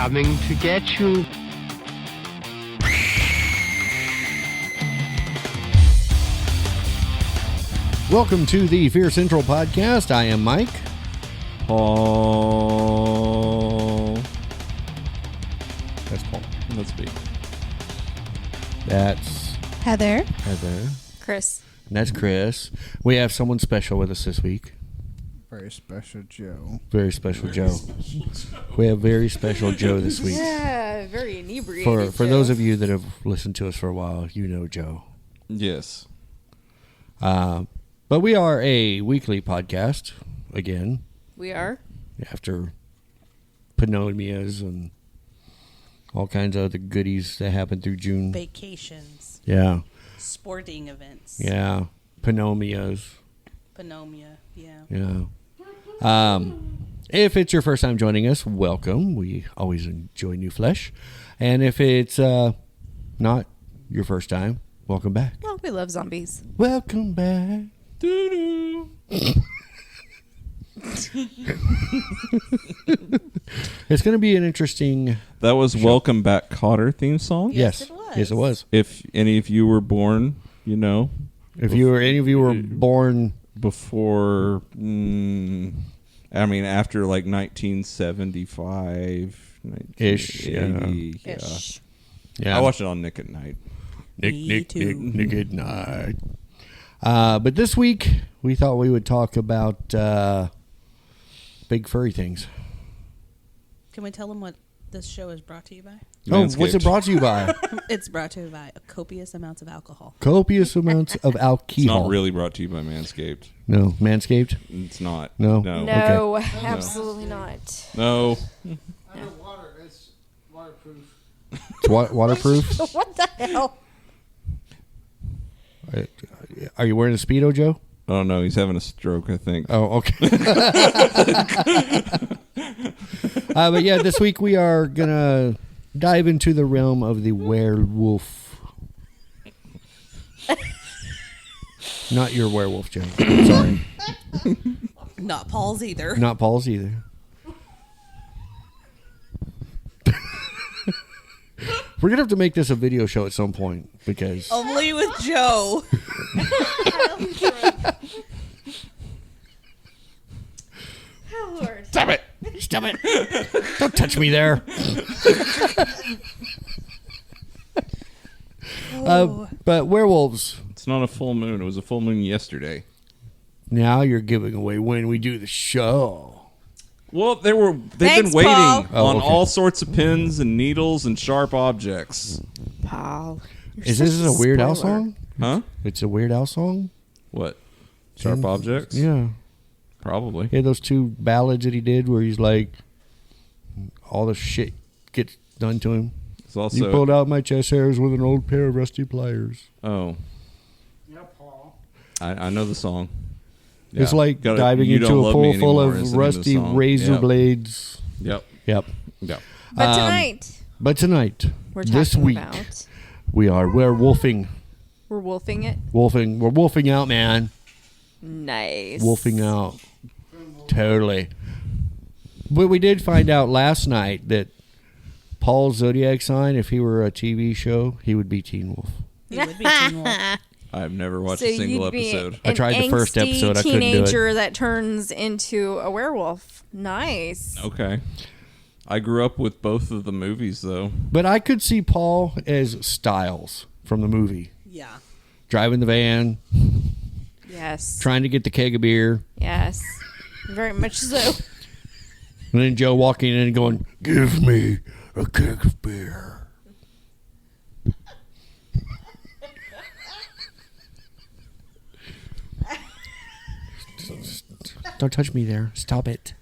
coming to get you. Welcome to the Fear Central podcast. I am Mike. Paul. That's Paul. Let's be. That's Heather. Chris. And that's Chris. We have someone special with us this week. Very special Joe. Very special Joe. We have very special Joe this week. Yeah, very inebriated. For those of you that have listened to us for a while, you know Joe. Yes. But we are a weekly podcast again. We are. After pneumonias and all kinds of other goodies that happened through June. Vacations. Yeah. Sporting events. Yeah. Pneumonias. Pneumonia. Yeah. Yeah. If it's your first time joining us, welcome. We always enjoy new flesh. And if it's not your first time, welcome back. Well, we love zombies. Welcome back. Doo-doo. It's going to be an interesting... That was show. Welcome Back Cotter theme song? Yes. It was. Yes, it was. If any of you were born, you know. If any of you were born... Before, after like 1975, Ish, 1980, yeah. Ish. Yeah. I watched it on Nick at Night. Nick at night. But this week, we thought we would talk about big furry things. Can we tell them what this show is brought to you by? What's it brought to you by? It's brought to you by copious amounts of alcohol. Copious amounts of alcohol. It's not really brought to you by Manscaped. No, Manscaped? It's not. No. No, Okay. absolutely not. No. Water. It's waterproof. It's waterproof? What the hell? Are you wearing a Speedo, Joe? Oh, no. He's having a stroke, I think. Oh, okay. But yeah, this week we are going to dive into the realm of the werewolf. Not your werewolf, Joe. Sorry. Not Paul's either. Not Paul's either. We're going to have to make this a video show at some point because... Only with Joe. Oh, Lord. Stop it! Stop it! Don't touch me there. But werewolves. It's not a full moon. It was a full moon yesterday. Now you're giving away when we do the show. Well, they've Thanks, been waiting Paul. on okay. all sorts of pins and needles and sharp objects. Paul. Is this a Weird Al song? Huh? It's a Weird Al song? What? Sharp objects? Yeah. Probably. He had those two ballads that he did where he's like, all the shit gets done to him. It's also You pulled out my chest hairs with an old pair of rusty pliers. Oh, Yeah, Paul. I know the song. It's Yeah. like Gotta- diving You into Don't a Love pool Me full Anymore is of the name of the rusty song. razor Yep. blades. Yep. Yep. Yep. But tonight, But tonight, we're this talking week, about... we are werewolfing. We're wolfing it. Wolfing. We're wolfing out, man. Nice. Wolfing out. Totally. But we did find out last night that Paul's zodiac sign, if he were a TV show, he would be Teen Wolf. He would be Teen Wolf. I've never watched So a single you'd be episode. I tried the first an episode, I angsty couldn't do it. teenager that turns into a werewolf. Nice. Okay. I grew up with both of the movies, though. But I could see Paul as Styles from the movie. Yeah. Driving the van, Yes. trying to get the keg of beer, Yes. Very much so. and then Joe walking in and going, "Give me a keg of beer." Don't touch me there. Stop it.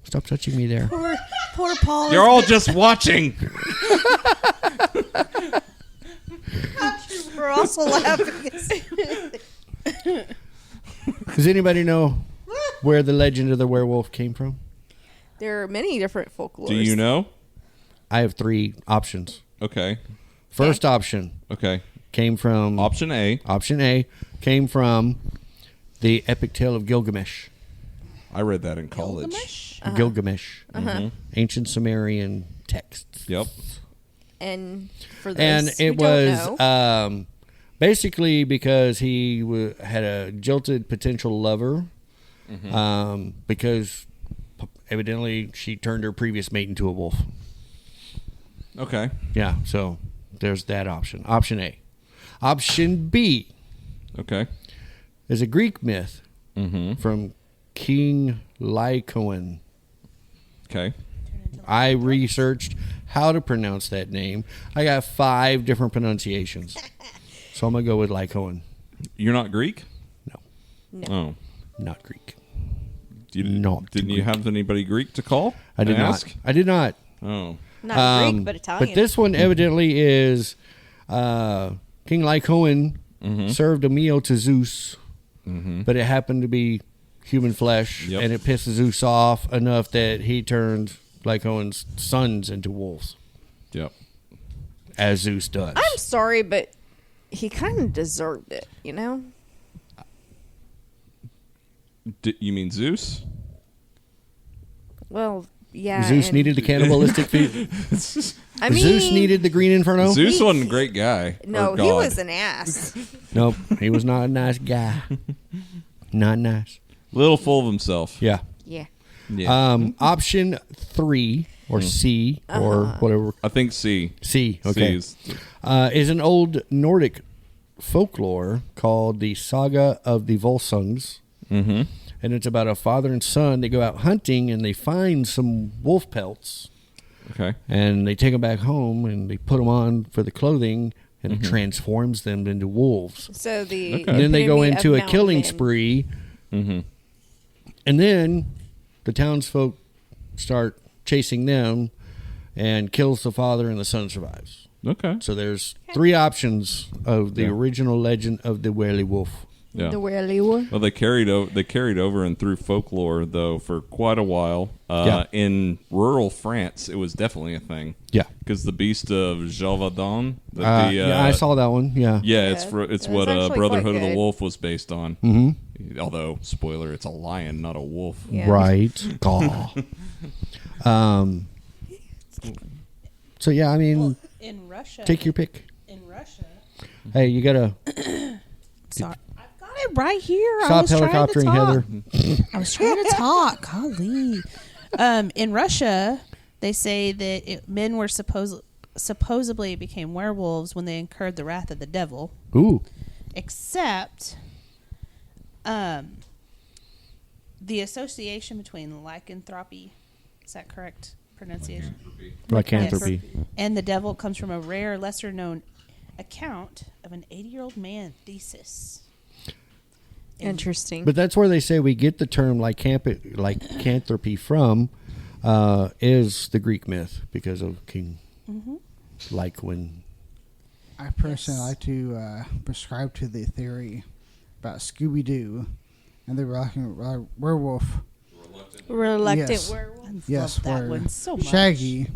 Stop touching me there. Poor Paul. You're all just watching. We're also laughing. Does anybody know where the legend of the werewolf came from? There are many different folklores. Do you know? I have three options. Okay. First option Okay. came from Option A. Option A came from the Epic Tale of Gilgamesh. I read that in college. Gilgamesh? Gilgamesh. Ancient Sumerian texts. Yep. And for those And who it don't was know, basically because he had a jilted potential lover, because evidently she turned her previous mate into a wolf. Okay. Yeah, so there's that option. Option A. Option B Okay. is a Greek myth Mm-hmm. from King Lycaon. Okay. I researched how to pronounce that name. I got 5 different pronunciations. So I'm going to go with Lycaon. You're not Greek? no. Oh. Not Greek. Didn't you Greek. have anybody Greek to call? I did and not. ask? I did not. Oh. Not Greek, but Italian. But this one evidently is King Lycaon served a meal to Zeus, but it happened to be human flesh, Yep. and it pissed Zeus off enough that he turned Lycaon's sons into wolves, Yep. as Zeus does. I'm sorry, but he kind of deserved it, you know? You mean Zeus? Well, yeah. Zeus and- needed the cannibalistic feat. I mean, Zeus needed the green inferno. Zeus wasn't a great guy. No, or he God. was an ass. Nope, he was not a nice guy. Not nice. Little full of himself. Yeah. Yeah. Yeah. Option 3 or C or whatever. I think C. C. C Okay. Is an old Nordic folklore called the Saga of the Volsungs. Mm-hmm. And it's about a father and son. They go out hunting and they find some wolf pelts. Okay. And they take them back home and they put them on for the clothing and it transforms them into wolves. So the Okay. And then they go epitome into of a killing mountain men. spree. Mm-hmm. And then the townsfolk start chasing them and kills the father and the son survives. Okay. So there's 3 options of the Yeah. original legend of the werewolf. Yeah. The werewolf. Well, they carried over and through folklore though for quite a while. In rural France, it was definitely a thing. Yeah. Because the Beast of Gévaudan. Yeah, I saw that one. Yeah. Yeah, Yeah, it's it what was actually Brotherhood quite of the good. Wolf was based on. Mm-hmm. Although, spoiler, it's a lion, not a wolf. Yeah. Right. Gaw. So yeah, I mean, In Russia. take your pick. In Russia. Hey, you gotta Sorry. I've got it right here. I stop was trying to helicoptering, talk. Heather. I was trying to talk. Golly. In Russia, they say that men were supposedly became werewolves when they incurred the wrath of the devil. Ooh. Except the association between lycanthropy, is that correct pronunciation? Lycanthropy. Yes. And the devil comes from a rare, lesser known account of an 80-year-old man, Theseus. Interesting. But that's where they say we get the term lycanthropy from, is the Greek myth because of King Lycaon. I personally like to prescribe to the theory about Scooby-Doo and the werewolf. Reluctant Yes. werewolf. Yes, Love that where one so much. Shaggy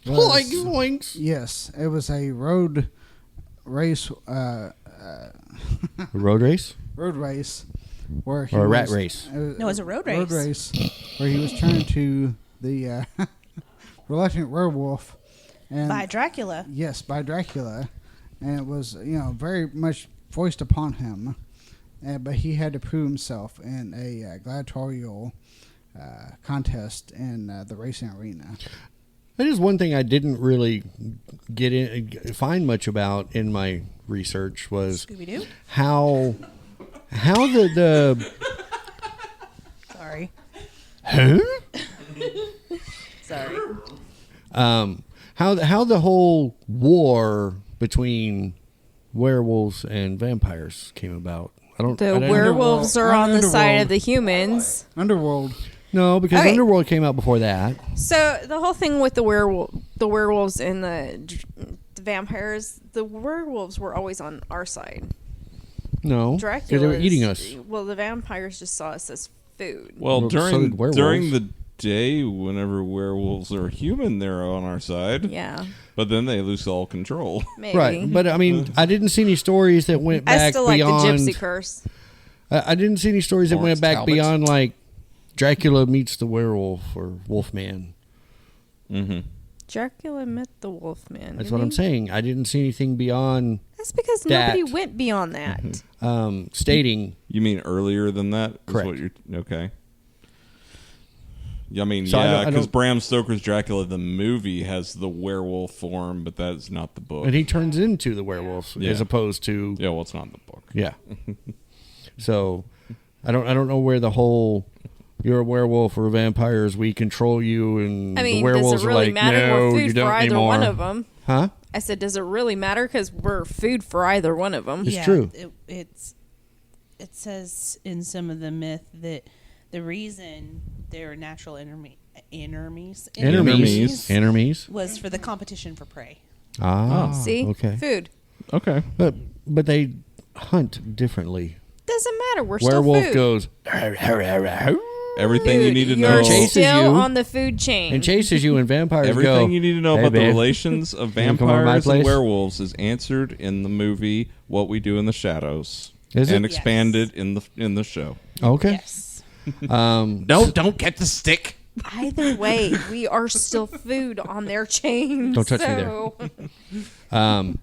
was, Oinks. yes, it was a road race, Road race? road race where he Or a rat was- race. No, it's a road Road race. race where he was turned to the reluctant werewolf, and By Dracula. yes, by Dracula, and it was very much voiced upon him, but he had to prove himself in a gladiatorial contest in the racing arena. That is one thing I didn't really find much about in my research was Scooby-Doo? how the Sorry. huh? Sorry. How the whole war between werewolves and vampires came about. I The don't werewolves are on the side Underworld. of the humans. Underworld. No, because Okay. Underworld came out before that. So the whole thing with the werewolves and the vampires, the werewolves were always on our side. No, because Dracula. they were eating us. Well, the vampires just saw us as food. Well, Well, so during did werewolves. during the day, whenever werewolves are human, they're on our side. Yeah, But then they lose all control. maybe. Right, but I mean, I didn't see any stories that went I back still like beyond. the gypsy curse. I didn't see any stories that Lawrence went back Talbot. beyond like Dracula meets the werewolf or Wolfman. Mm-hmm. Dracula met the Wolfman. That's didn't what I'm he? saying. I didn't see anything beyond That's because that. nobody went beyond that. stating. You mean earlier than that? Is Correct. What you're, okay. Yeah, I mean, So I yeah, don't- because Bram Stoker's Dracula, the movie, has the werewolf form, but that's not the book. And he turns into the werewolf Yeah. as opposed to Yeah, well, it's not in the book. yeah. So I don't know where the whole you're a werewolf or vampires, we control you, and I mean, the werewolves does it really are like, matter? no, We're you food don't for either anymore. one of them. Huh? I said, does it really matter? Because we're food for either one of them. It's true. It says in some of the myth that the reason they're natural enemies was for the competition for prey. Ah, See? okay. Food. Okay. But they hunt differently. Doesn't matter. We're Werewolf still food. goes Everything you need to You're know. Chases still you. on the food chain. and chases you, and vampires go. Everything you need to know "Hey, about the babe, relations of wanna come over to my vampires and place?" werewolves is answered in the movie What We Do in the Shadows. Is it? And Yes. expanded in the show. Okay. Yes. Don't get the stick. Either way, we are still food on their chain. Don't touch me there.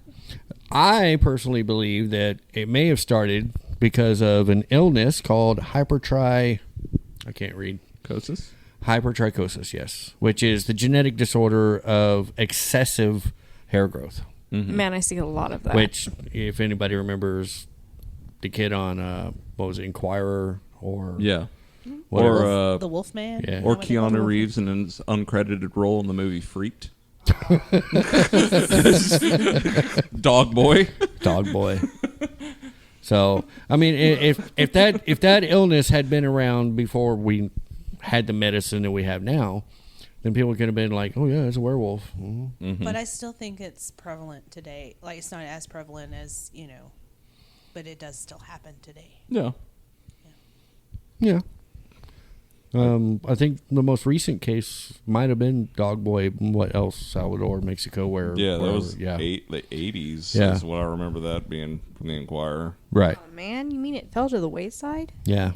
I personally believe that it may have started because of an illness called I can't read. Hypertrichosis, yes, which is the genetic disorder of excessive hair growth. Man, I see a lot of that. Which, if anybody remembers, the kid on what was it, Inquirer or Yeah. whatever. Or The Wolfman. yeah. or Keanu Reeves in his uncredited role in the movie Freaked. Dog Boy. Dog boy. So I mean, if that illness had been around before we had the medicine that we have now, then people could have been like, "Oh yeah, it's a werewolf." Mm-hmm. But I still think it's prevalent today. Like, it's not as prevalent as, but it does still happen today. Yeah. Yeah. I think the most recent case might have been Dog Boy. What else? Salvador, Mexico, where? Yeah, that wherever, was yeah. the 80s Yeah. is what I remember that being from the Inquirer. Right. Oh, man, you mean it fell to the wayside? Yeah.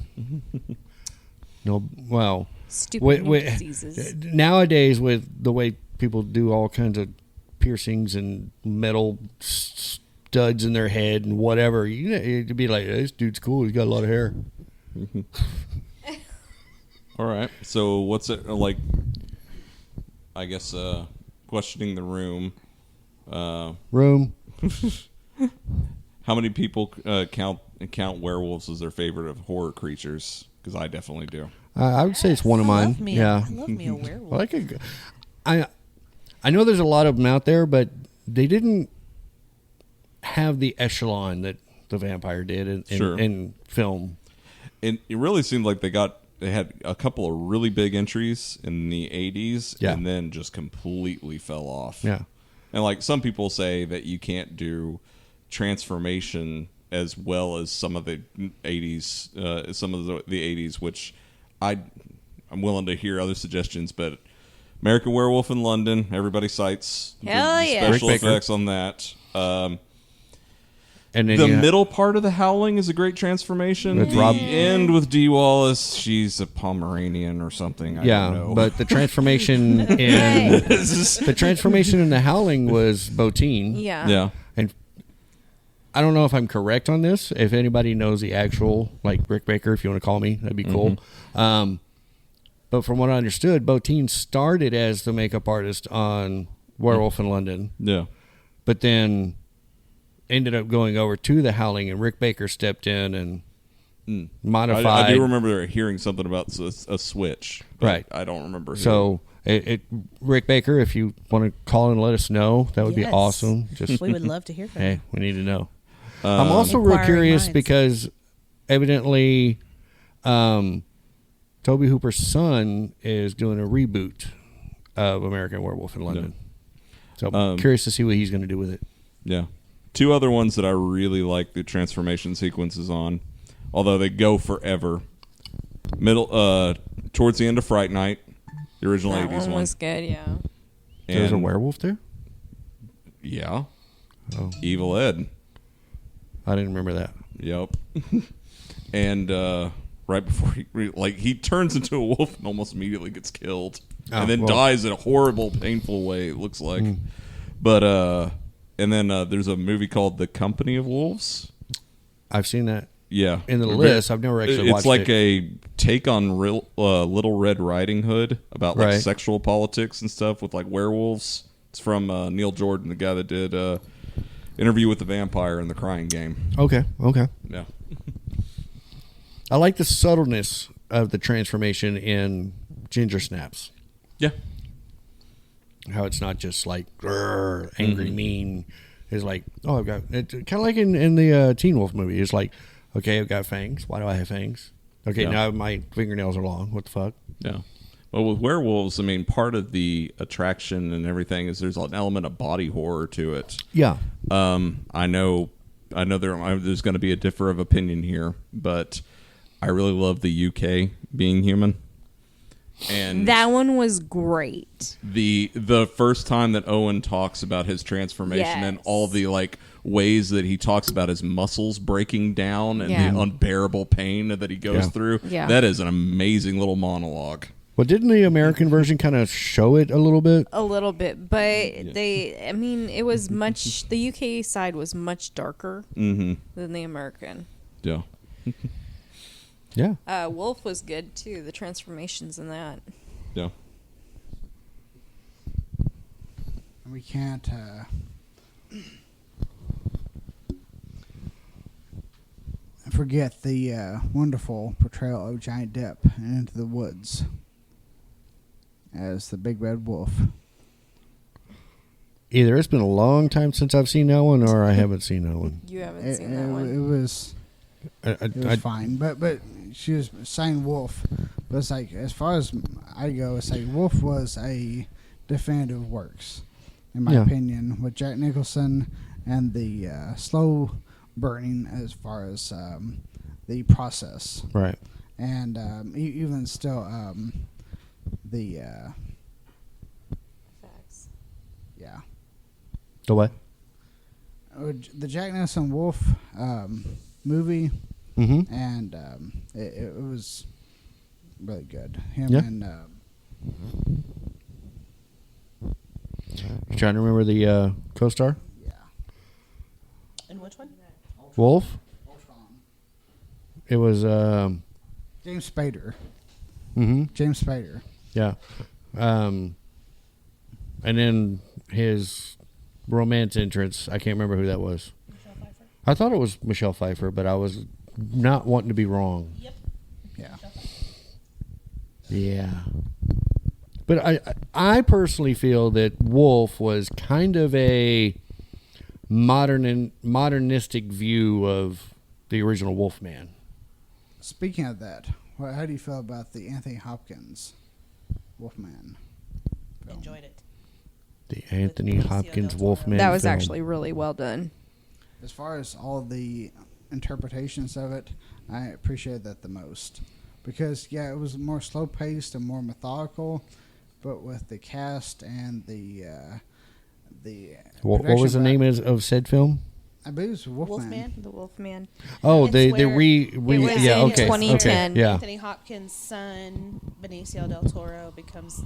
No. Well. Stupid new diseases. Nowadays, with the way people do all kinds of piercings and metal studs in their head and whatever, it'd be like, this dude's cool. He's got a lot of hair. All right. So what's it like? I guess questioning the room. Room. How many people count werewolves as their favorite of horror creatures? Because I definitely do. I would say it's one of mine. Yeah. I love me a werewolf. I like I know there's a lot of them out there, but they didn't have the echelon that the vampire did in film. It really seemed like they had a couple of really big entries in the 80s Yeah. and then just completely fell off. Yeah. And like some people say that you can't do transformation as well as some of the 80s, the 80s, which I'm willing to hear other suggestions, but American Werewolf in London, everybody cites Hell the yeah. special Rick Baker. effects on that. And then The you have- middle part of The Howling is a great transformation. With The Rob- end with Dee Wallace, she's a Pomeranian or something. I don't know. but the transformation in The Howling was Botine. Yeah. yeah. And I don't know if I'm correct on this. If anybody knows the actual, like Rick Baker, if you want to call me, that'd be cool. But from what I understood, Botine started as the makeup artist on Werewolf in London, Yeah. but then ended up going over to The Howling, and Rick Baker stepped in and modified. I do remember hearing something about a switch. But Right. I don't remember who. So, Rick Baker, if you want to call and let us know, that would be Yes. awesome. Just We would love to hear from hey, you. we need to know. I'm also real Inquiring curious minds. because evidently Toby Hooper's son is doing a reboot of American Werewolf in London. So I'm curious to see what he's going to do with it. Yeah. Two other ones that I really like the transformation sequences on, although they go forever. Towards the end of Fright Night, the original That 80s one one. was good, yeah. There's a And- werewolf there? Yeah. Oh, Evil Ed. I didn't remember that. Yep. And right before he turns into a wolf and almost immediately gets killed, and then well. dies in a horrible, painful way. It looks like, but and then there's a movie called The Company of Wolves. I've seen that. Yeah, In the list, I've never actually watched it. It's like a take on Little Red Riding Hood about like sexual politics and stuff with like werewolves. It's from Neil Jordan, the guy that did Interview with the Vampire and The Crying Game. Okay. Yeah. I like the subtleness of the transformation in Ginger Snaps. Yeah. How it's not just like angry, mean. It's like, I've got it, kind of like in the Teen Wolf movie. It's like, okay, I've got fangs. Why do I have fangs? Okay, now my fingernails are long. What the fuck? Yeah. Well, with werewolves, I mean, part of the attraction and everything is there's an element of body horror to it. Yeah. I know there's going to be a differ of opinion here, but I really love the UK being human. And that one was great. The first time that Owen talks about his transformation and all the like ways that he talks about his muscles breaking down and the unbearable pain that he goes through, that is an amazing little monologue. Well, didn't the American version kind of show it a little bit? A little bit, but it was much. The UK side was much darker than the American. Yeah. Yeah. Wolf was good too. The transformations in that. Yeah. We can't forget the wonderful portrayal of Johnny Depp in Into the Woods as the Big Red Wolf. Either it's been a long time since I've seen that one, or I haven't seen that one. You haven't seen that one. It was fine, but she was saying Wolf. But it's like, as far as I go, it's like Wolf was a definitive works, in my opinion, with Jack Nicholson and the slow burning as far as the process. Right. And even still, the Facts. yeah. The what? The Jack Nicholson Wolf movie, and it was really good. Him and you trying to remember the co-star? yeah. And which one? Wolf? It was James Spader. Mm-hmm. James Spader. Yeah. And then his romance entrance, I can't remember who that was. Michelle Pfeiffer? I thought it was Michelle Pfeiffer, but I was not wanting to be wrong. Yep. Yeah. Yeah. But I personally feel that Wolf was kind of a modernistic view of the original Wolfman. Speaking of that, how do you feel about the Anthony Hopkins Wolfman film? Enjoyed it. The Anthony Benicio Hopkins del Toro. Wolfman That was film. actually really well done. As far as all the interpretations of it, I appreciated that the most. Because, yeah, it was more slow-paced and more methodical, but with the cast and the What was the name of said film? I believe it was Wolfman. The Wolfman. Oh, It's they where- re It was yeah, in okay. 2010. Okay, yeah. Anthony Hopkins' son, Benicio del Toro, becomes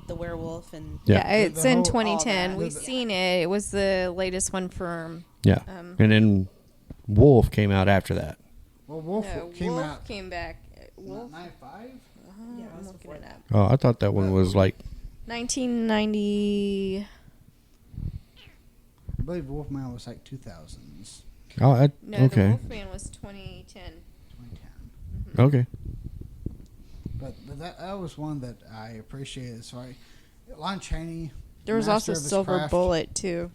the werewolf, and Yeah. Yeah, it's The in whole- 2010. all We've that. seen it. It was the latest one from. Yeah. And then Wolf came out after that. Well, Wolf came Wolf out came back. Wolf. 95? Yeah, it I'm was looking before it that. up. Oh, I thought that one was like 1990. I believe Wolfman was like 2000s, oh, No, okay. the Wolfman was 2010. 2010. Okay. But that was one that I appreciated. So Lon Chaney. There was master also of his Silver craft. Bullet too.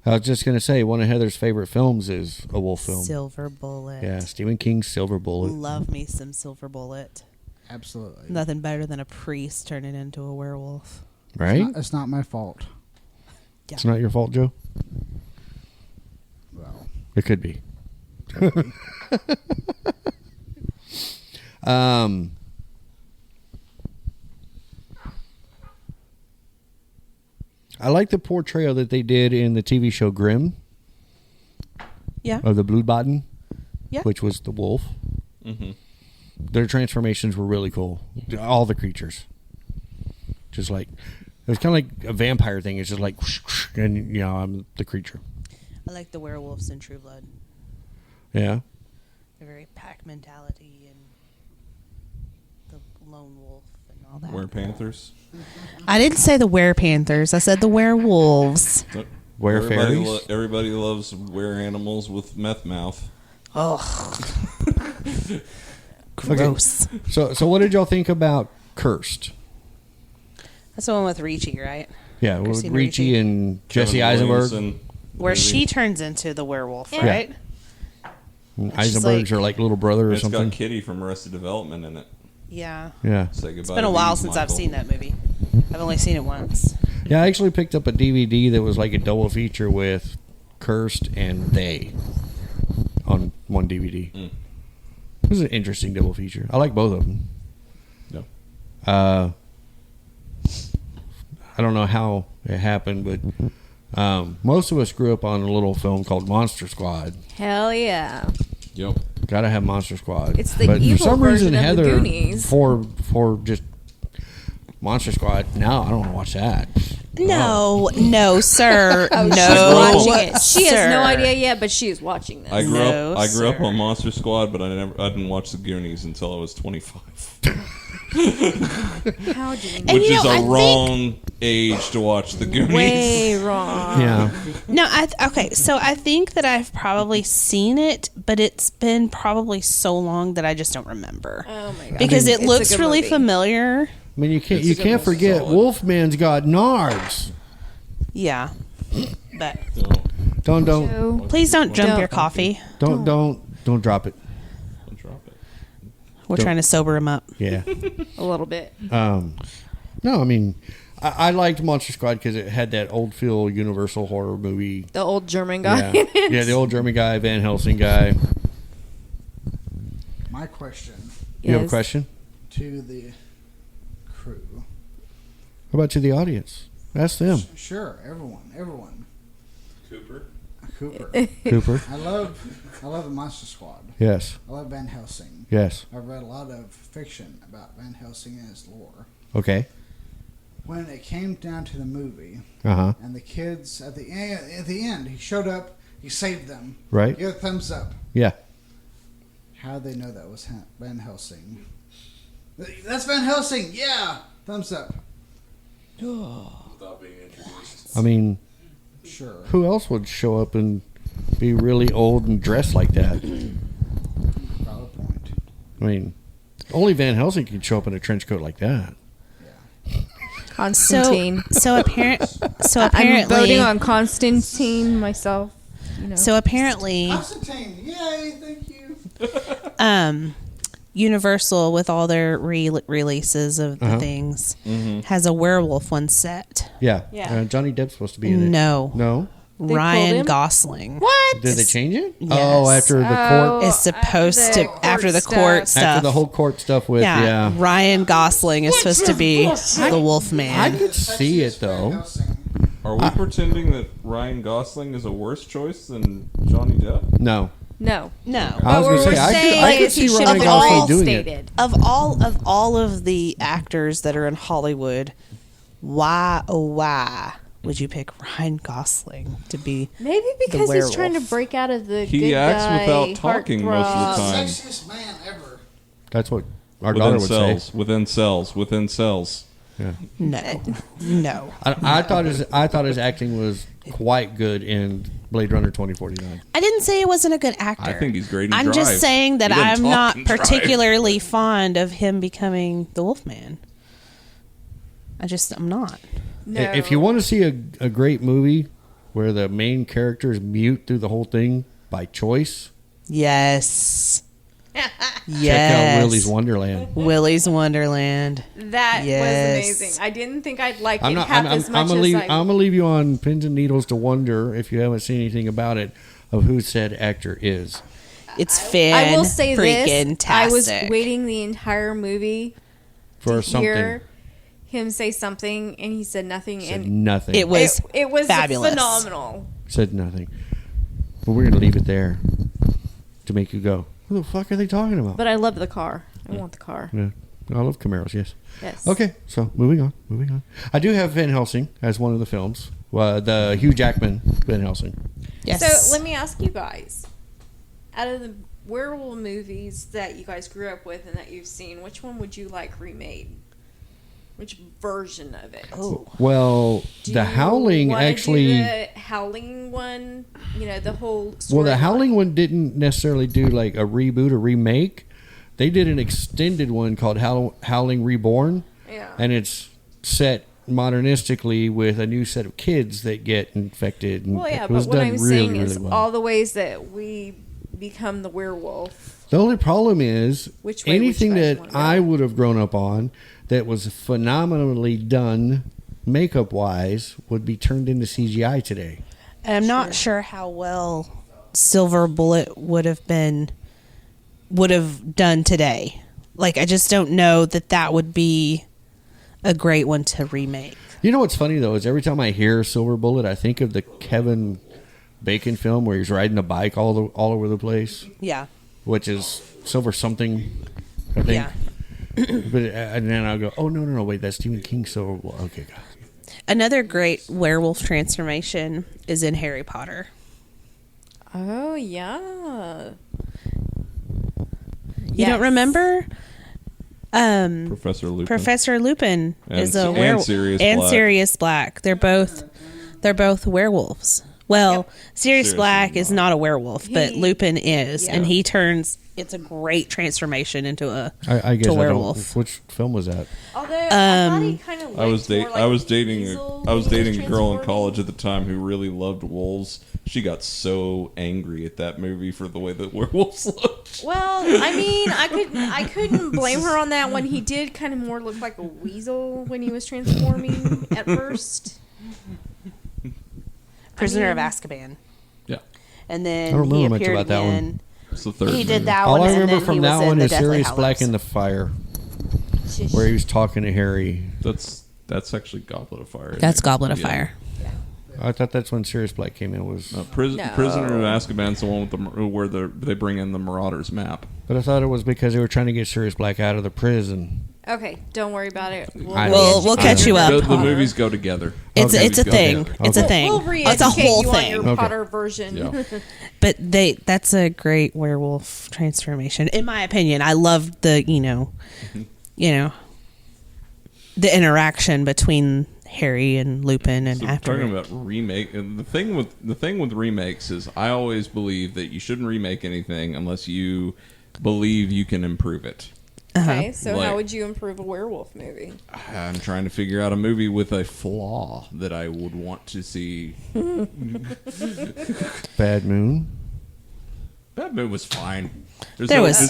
I was just gonna say one of Heather's favorite films is a wolf film. Silver Bullet. Yeah, Stephen King's Silver Bullet. Love me some Silver Bullet. Absolutely. Nothing better than a priest turning into a werewolf. Right? It's not my fault. Yeah. It's not your fault, Joe. Well, It could be. I like the portrayal that they did in the TV show Grimm Yeah. of the Blue Button, Yeah. which was the wolf. Mm-hmm. their transformations were really cool. All the creatures, just like it was kind of like a vampire thing. It's just like, and I'm the creature. I like the werewolves in True Blood. Yeah. The very pack mentality and the lone wolf and all that. Werepanthers. I didn't say the werepanthers. I said the werewolves. Everybody loves were animals with meth mouth. Oh, gross. Okay. So what did y'all think about Cursed? That's the one with Ricci, right? Yeah, with Christina Ricci and Jesse Kevin Eisenberg. Williamson Where movie. she turns into the werewolf, Yeah. right? Eisenbergs are like little brother or It's something. got Kitty from Arrested Development in it. Yeah. Yeah. Say goodbye. It's been a to while Eve, since I've Michael. seen that movie. I've only seen it once. Yeah, I actually picked up a DVD that was like a double feature with Cursed and They on one DVD. Mm. It was an interesting double feature. I like both of them. Yeah. I don't know how it happened, but most of us grew up on a little film called Monster Squad. Hell yeah. Yep. Gotta have Monster Squad. It's the but evil for some reason, version of the Heather, Goonies. for just Monster Squad. No, I don't want to watch that. No, no, sir. Oh, no, she's watching it. She has sir. no idea yet, but she is watching this. I grew No, up. I grew up sir. on Monster Squad, but I didn't watch the Goonies until I was 25, How do you know? And which you is know, a I think- wrong age to watch the Goonies. Way wrong. Yeah. No, okay. So I think that I've probably seen it, but it's been probably so long that I just don't remember. Oh my god. Because it It's a looks good really movie. familiar. I mean, you can't It's a good forget solid. Wolfman's got nards. Yeah, but Don't Joe, please don't jump Don't. your coffee. don't drop it. Don't drop it. We're Don't. trying to sober him up. Yeah. a little bit. No, I mean, I liked Monster Squad because it had that old feel Universal horror movie. The old German guy. Yeah, yeah, the old German guy, Van Helsing guy. My question You have a Yes. question? to the crew. How about to the audience? Ask them. Sure, everyone. Cooper. Cooper. Cooper. I love the Monster Squad. Yes. I love Van Helsing. Yes. I've read a lot of fiction about Van Helsing and his lore. Okay. When it came down to the movie, Uh-huh. and the kids at the end, he showed up, he saved them. Right? Give a thumbs up. Yeah. How did they know that was Van Helsing? That's Van Helsing. Yeah, thumbs up. Without being introduced. I mean, Sure. who else would show up and be really old and dressed like that? Valid point. I mean, only Van Helsing can show up in a trench coat like that. Constantine. So I'm apparently, voting on Constantine myself. You know. So apparently, Constantine. Yay! Thank you. Universal with all their releases of the Uh-huh. things has a werewolf one set. Yeah. Yeah. Johnny Depp's supposed to be in it. No, No? They pulled Ryan him? Gosling. What? Did they change it? Yes. Oh, after the court. Is supposed the to after the court stuff. stuff. After the whole court stuff with, yeah. Ryan Gosling is supposed to be the wolf I man. could see it, Van though. Helsing. Are we pretending that Ryan Gosling is a worse choice than Johnny Depp? No. No. No. I was But gonna what say, we're I saying could is see he should Ryan have Gosling all doing it. stated. Of all of the actors that are in Hollywood, why would you pick Ryan Gosling to be? Maybe because he's trying to werewolf. break out of the He good acts guy, without talking most of the heartthrob. time. Sexiest man ever. That's what our daughter would say. Within cells. Yeah. No. I thought his acting was quite good in Blade Runner 2049. I didn't say he wasn't a good actor. I think he's great in I'm Drive. just saying that He doesn't I'm talk not in Drive. particularly fond of him becoming the Wolfman. I'm not. No. If you want to see a great movie where the main character is mute through the whole thing by choice, Yes. check Yes. out Willy's Wonderland. Willy's Wonderland. That Yes. was amazing. I didn't think I'd like I'm it not. half I'm as much gonna as leave. I. I'm gonna leave you on pins and needles to wonder if you haven't seen anything about it of who said actor is. It's fan. I will say this: I was freaking-tastic. waiting the entire movie For to something, hear him say something, and he said nothing. said And nothing. It was it was fabulous. phenomenal. Said nothing. But we're gonna leave it there to make you go. What the fuck are they talking about? But I love the car. I want the car. Yeah. I love Camaros, yes. Yes. Okay, so moving on. I do have Van Helsing as one of the films. The Hugh Jackman Van Helsing. Yes. So let me ask you guys, out of the werewolf movies that you guys grew up with and that you've seen, which one would you like remade? Which version of it? Oh. Well, The Howling actually... the Howling one, the whole Well, the storyline. Howling one didn't necessarily do like a reboot or remake. They did an extended one called Howling Reborn. Yeah. And it's set modernistically with a new set of kids that get infected. And Well, yeah, it was but what done I'm really, saying is really well. all the ways that we become the werewolf. The only problem is Which way would you anything guys that wanna go? I would have grown up on that was phenomenally done makeup wise would be turned into CGI today. And I'm not sure how well Silver Bullet would have done today. Like, I just don't know that would be a great one to remake. You know what's funny though is every time I hear Silver Bullet, I think of the Kevin Bacon film where he's riding a bike all over the place, Yeah. which is Silver something, I think. Yeah. But and then I'll go, oh no, wait, that's Stephen King. So okay, guys. Another great werewolf transformation is in Harry Potter. Oh, yeah. You don't remember? Professor Lupin. Professor Lupin is a and werewolf. Sirius And Black. Sirius Black. They're both werewolves. Well, Sirius Sirius Black is is not a werewolf, but Lupin is, and Yeah. he turns. It's a great transformation into a I guess to I werewolf. don't. Which film was that? Although I thought he kind of I was dating a girl in college at the time who really loved wolves. She got so angry at that movie for the way that werewolves looked. Well, I mean, I couldn't blame her on that one. He did kind of more look like a weasel when he was transforming at first. Prisoner of Azkaban, Yeah, and I then don't remember he much appeared about that one. again. it's the third. He did movie. that All one. I and remember then from he that was in one the is Deathly Sirius Hallows. Black in the Fire, where he was talking to Harry. That's actually Goblet of Fire. isn't That's it? Goblet of Yeah. Fire. I thought that's when Sirius Black came in. Was No. Prisoner of Azkaban's the one with where they bring in the Marauders map. but I thought it was because they were trying to get Sirius Black out of the prison. Okay, don't worry about it. I don't We'll know. catch you up. The movies go together. It's The it's a movies go thing. together. It's a Okay. thing. We'll It's a re-educate whole you on thing. your Okay. Potter version. Yeah. But that's a great werewolf transformation, in my opinion. I love the the interaction between Harry and Lupin, and So after talking about remake, and the thing with remakes is I always believe that you shouldn't remake anything unless you believe you can improve it. Okay, so Like- how would you improve a werewolf movie? I'm trying to figure out a movie with a flaw that I would want to see. Bad Moon. That movie was fine. There was-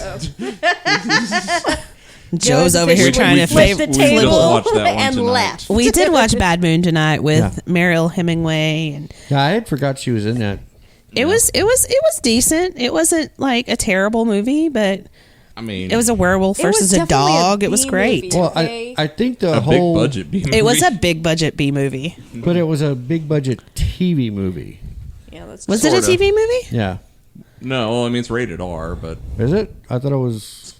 Joe's over here officially trying to flipped flip the we just table watched that one and tonight. left. We did watch Bad Moon tonight with Yeah. Meryl Hemingway, and Yeah, I had forgot she was in that. it was decent. It wasn't like a terrible movie, but I mean, it was a werewolf It was versus a definitely a dog. It was B great. movie. Well, Okay. I think the a whole big budget B movie. It was a big budget B movie. but it was a big budget TV movie. Yeah, that's Was it a Sorta. TV movie? Yeah, No, well, I mean it's rated R, but is it? I thought it was.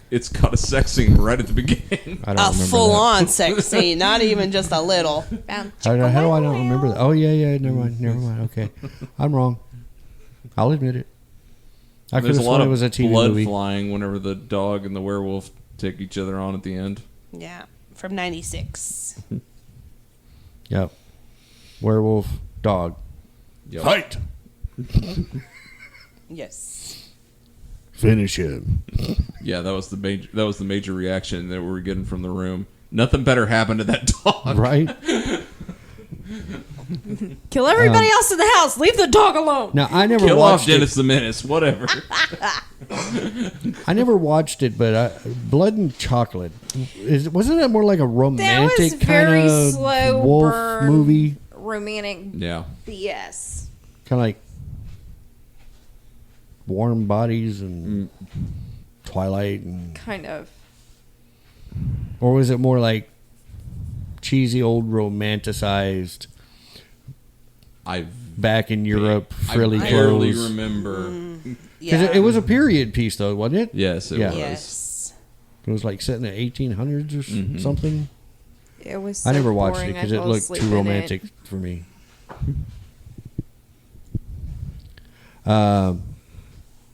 it's got a sex scene right at the beginning. I don't A remember full-on sex scene, not even just a little. Found How do I not Chick-fil-A. remember that? Oh yeah. Never mind. Okay, I'm wrong. I'll admit it. I could There's have a lot sworn of it was a TV blood movie. flying whenever the dog and the werewolf take each other on at the end. Yeah, from '96. Yep. Werewolf dog. Yep. Fight. Yes. Finish him. Yeah, that was the major reaction that we were getting from the room. Nothing better happened to that dog. Right. Kill everybody else in the house. Leave the dog alone. Now I never Kill off watched it. Dennis the Menace, whatever. I never watched it, but Blood and Chocolate wasn't that more like a That romantic was kind very of slow wolf burn movie? romantic Yeah. BS. Kind of like Warm Bodies and Twilight, and Kind of. or was it more like cheesy old romanticized I back in Europe frilly barely clothes? remember. Because it was a period piece, though, wasn't it? Yes, it Yeah. was. Yes. It was like set in the 1800s or something. It was. I So never watched boring, it because I it fell looked asleep too in it. romantic for me.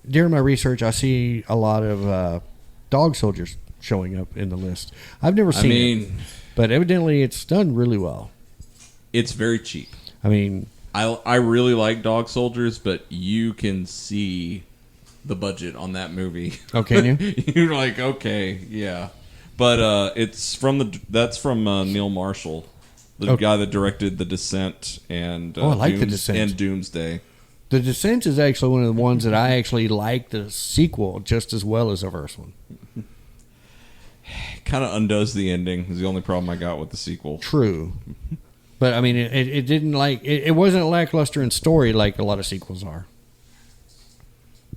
During my research, I see a lot of dog soldiers showing up in the list. I've never seen it, but evidently it's done really well. It's very cheap. I mean, I really like Dog Soldiers, but you can see the budget on that movie. oh, can you? You're like, okay, yeah. But that's from Neil Marshall, the guy that directed The Descent and I like The Descent and Doomsday. The Descent is actually one of the ones that I actually like the sequel just as well as the first one. Kind of undoes the ending is the only problem I got with the sequel. True. But, I mean, it didn't it wasn't lackluster in story like a lot of sequels are.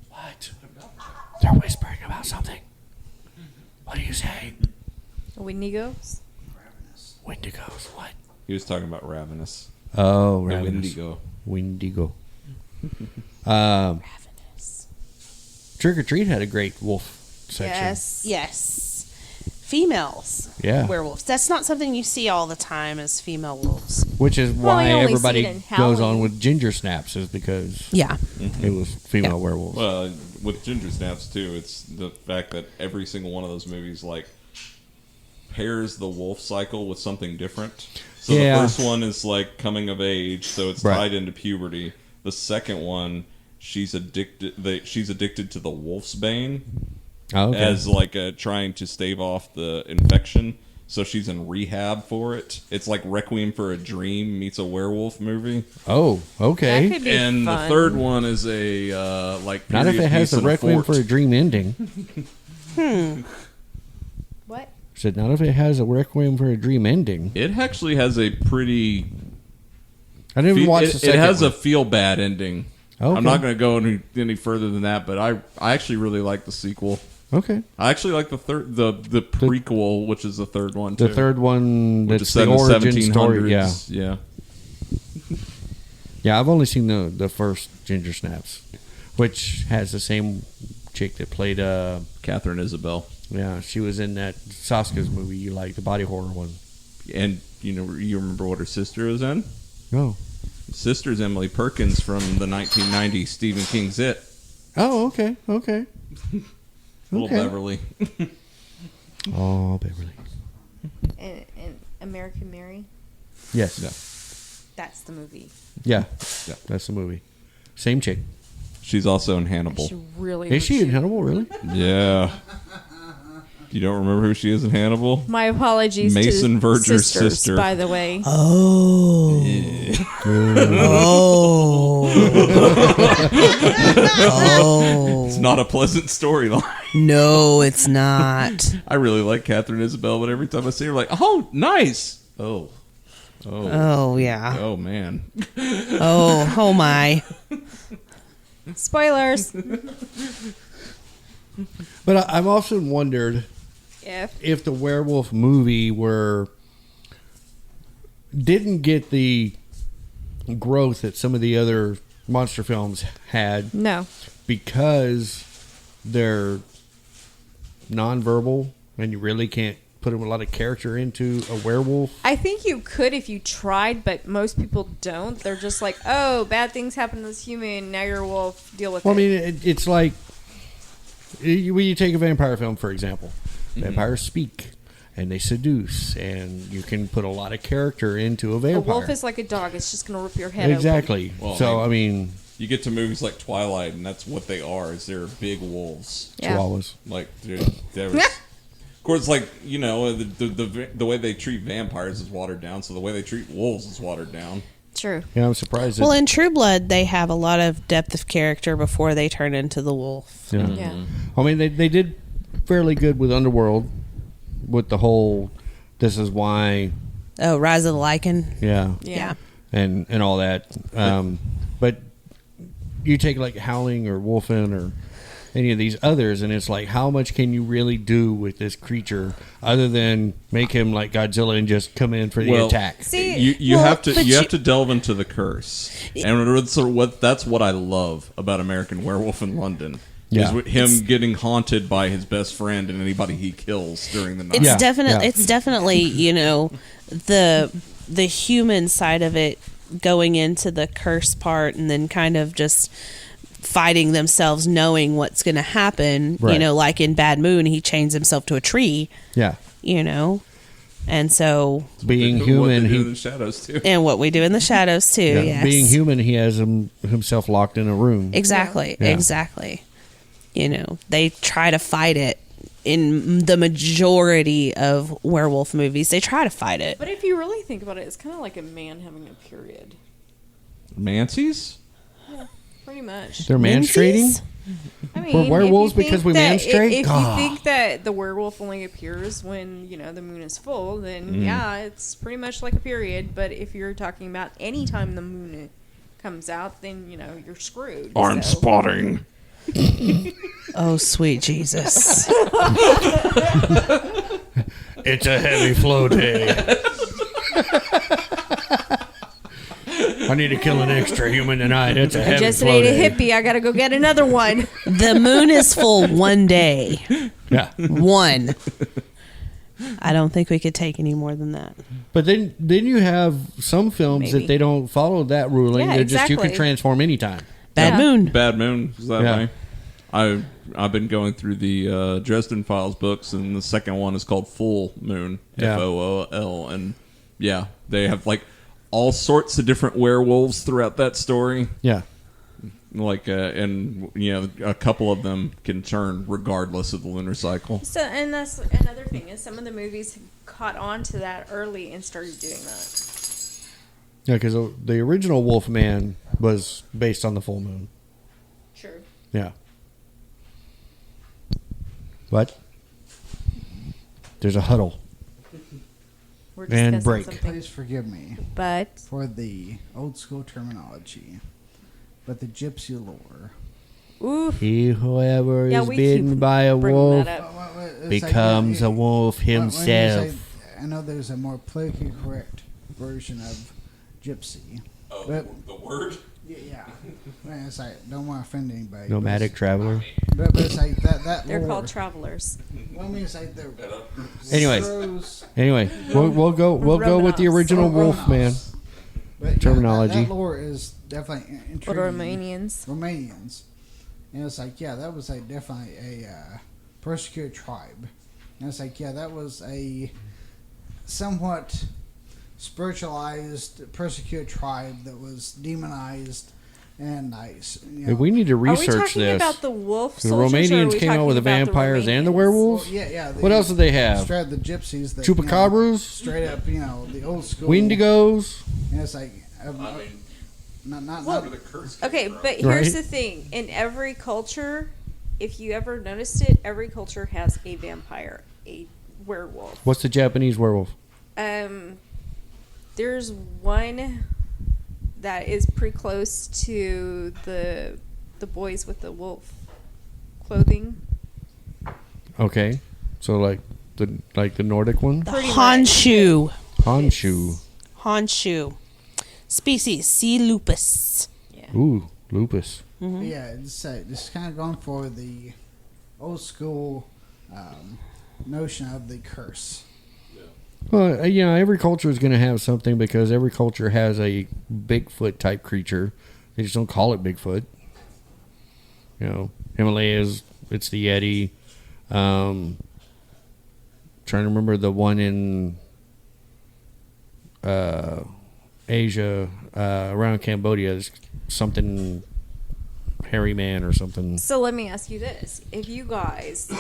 What? They're whispering about something. What are you saying? Wendigos? Wendigos, what? He was talking about Ravenous. Oh, The Ravenous. Wendigo. Ravenous. Trick or Treat had a great wolf section. Yes. Females. Yeah. Werewolves. That's not something you see all the time as female wolves. Which is Well, why you only see everybody it in goes on Halloween. with ginger snaps is because Yeah. it was female werewolves. Well, with Ginger Snaps too, it's the fact that every single one of those movies pairs the wolf cycle with something different. So Yeah. the first one is like coming of age, so it's Right. tied into puberty. The second one, she's addicted to the wolf's bane Oh, okay. as trying to stave off the infection. So she's in rehab for it. It's like Requiem for a Dream meets a werewolf movie. Oh, okay. That could be And fun. the third one is a Not if period it has piece the in a Requiem fort. for a Dream ending. What? Said not if it has a Requiem for a Dream ending. It actually has a pretty. I didn't even watch the It second has one. a feel bad ending. Okay. I'm not going to go any further than that, but I actually really like the sequel. Okay. I actually like the prequel, which is the third one too. The third one which that's is set the in the origin story. Yeah. 1700s. Yeah. Yeah, I've only seen the first Ginger Snaps, which has the same chick that played Catherine Isabel. yeah, she was in that Saska's movie you like, the body horror one. And you remember what her sister is in? No. Sister's Emily Perkins from the 1990 Stephen King's It. Oh, okay. Okay. Little Okay. Beverly. Oh, Beverly. And American Mary? Yes. Yeah. That's the movie. Yeah. Yeah. That's the movie. Same chick. She's also in Hannibal. She really Is she looks- in Hannibal, really? Yeah. You don't remember who she is in Hannibal? My apologies Mason to Verger's sisters, sister. by the way. Oh. Oh. It's not a pleasant storyline. No, it's not. I really like Catherine Isabel, but every time I see her, like, oh, nice. Oh, Oh, yeah. oh, man. Oh my. Spoilers. But I've often wondered if the werewolf movie didn't get the growth that some of the other monster films had No. because they're nonverbal and you really can't put a lot of character into a werewolf. I think you could if you tried, but most people don't. They're just like, oh, bad things happen to this human. Now you're a wolf. Deal with Well, I it. mean, it's like when you take a vampire film, for example. Vampires speak and they seduce, and you can put a lot of character into a vampire. A wolf is like a dog. It's just going to rip your head exactly. Well, So, I mean, You get to movies like Twilight, and that's what they are, is they're big wolves. Yeah. chihuahuas. Like, of course, like, the way they treat vampires is watered down, so the way they treat wolves is watered down. True. Yeah, I'm surprised. Well, in True Blood, they have a lot of depth of character before they turn into the wolf. yeah. Yeah. I mean, they did fairly good with Underworld, with the whole. This is why. Oh, Rise of the Lycan. Yeah. Yeah. And all that. But you take like Howling or Wolfen or any of these others, and it's like, how much can you really do with this creature other than make him like Godzilla and just come in for the attack? See, You well, have to but you have to delve into the curse, and that's what I love about American Werewolf in London. Yeah. Is him getting haunted by his best friend and anybody he kills during the night. It's Yeah, definitely yeah. it's definitely, the human side of it going into the curse part and then kind of just fighting themselves knowing what's going to happen. Right. Like in Bad Moon, he chains himself to a tree, Yeah. And so Being What human, they do in he the shadows too. and what we do in the shadows too. yeah, Yes. being human, he has himself locked in a room. Exactly. Yeah. Exactly. They try to fight it in the majority of werewolf movies. They try to fight it. But if you really think about it, it's kind of like a man having a period. Mancy's? Yeah, pretty much. They're menstruating? I mean, We're werewolves if you because think we that- menstruate? If Ah. you think that the werewolf only appears when, the moon is full, then yeah, it's pretty much like a period. But if you're talking about any time the moon comes out, then, you're screwed. Arm so. spotting. Oh, sweet Jesus. It's a heavy flow day. I need to kill an extra human tonight. It's a I heavy just flow ate a day. hippie. I got to go get another one. The moon is full one day. Yeah. One. I don't think we could take any more than that. But then you have some films Maybe. that they don't follow that ruling. Yeah, They're just you can exactly. transform anytime. Bad Yeah. Moon. Bad Moon is that Yeah. way. I've been going through the Dresden Files books, and the second one is called Full Moon, Yeah. FOOL, and yeah, they have like all sorts of different werewolves throughout that story. Yeah. Like, and a couple of them can turn regardless of the lunar cycle. So, and that's another thing is some of the movies caught on to that early and started doing that. Yeah, because the original Wolfman was based on the full moon. Sure. Yeah. What? There's a huddle. We're And discussing break. something. Please forgive me But for the old school terminology, but the gypsy lore. oof. He whoever Yeah, is we bitten keep by a bringing wolf that up. becomes a wolf when you himself. say- I know there's a more politically correct version of gypsy. Oh, But- the word? Yeah. Man, it's like, don't want to offend anybody. Nomadic traveler. But it's like that They're lore. called travelers. Well, I mean, it's like the Anyway. Rose- Anyway, we'll go with the Romanovs. original Oh, Wolfman. Romanovs. But yeah, Terminology. that lore is definitely Or intriguing. Romanians. Romanians. And it's like, yeah, that was definitely a persecuted tribe. And it's like, yeah, that was a somewhat spiritualized, persecuted tribe that was demonized and nice. Hey, we need to Are we research talking this. about the wolf The soldiers? or are Romanians we came out talking with the about vampires and the Romanians? werewolves. Well, yeah. What else did they have? Straight up the gypsies. That, Chupacabras? straight up, the old school. Wendigos? And it's like, not the curse. Okay, but Right. here's the thing. In every culture, if you ever noticed it, every culture has a vampire, a werewolf. What's the Japanese werewolf? There's one that is pretty close to the boys with the wolf clothing. Okay, so like the Nordic one, The Pretty much. Honshu. Honshu. Honshu. Species C. lupus. Yeah. Ooh, lupus. Yeah, it's kind of going for the old school notion of the curse. Well, every culture is going to have something because every culture has a Bigfoot type creature. They just don't call it Bigfoot. Himalayas, it's the Yeti. Trying to remember the one in Asia, around Cambodia. It's something hairy man or something. So let me ask you this. If you guys,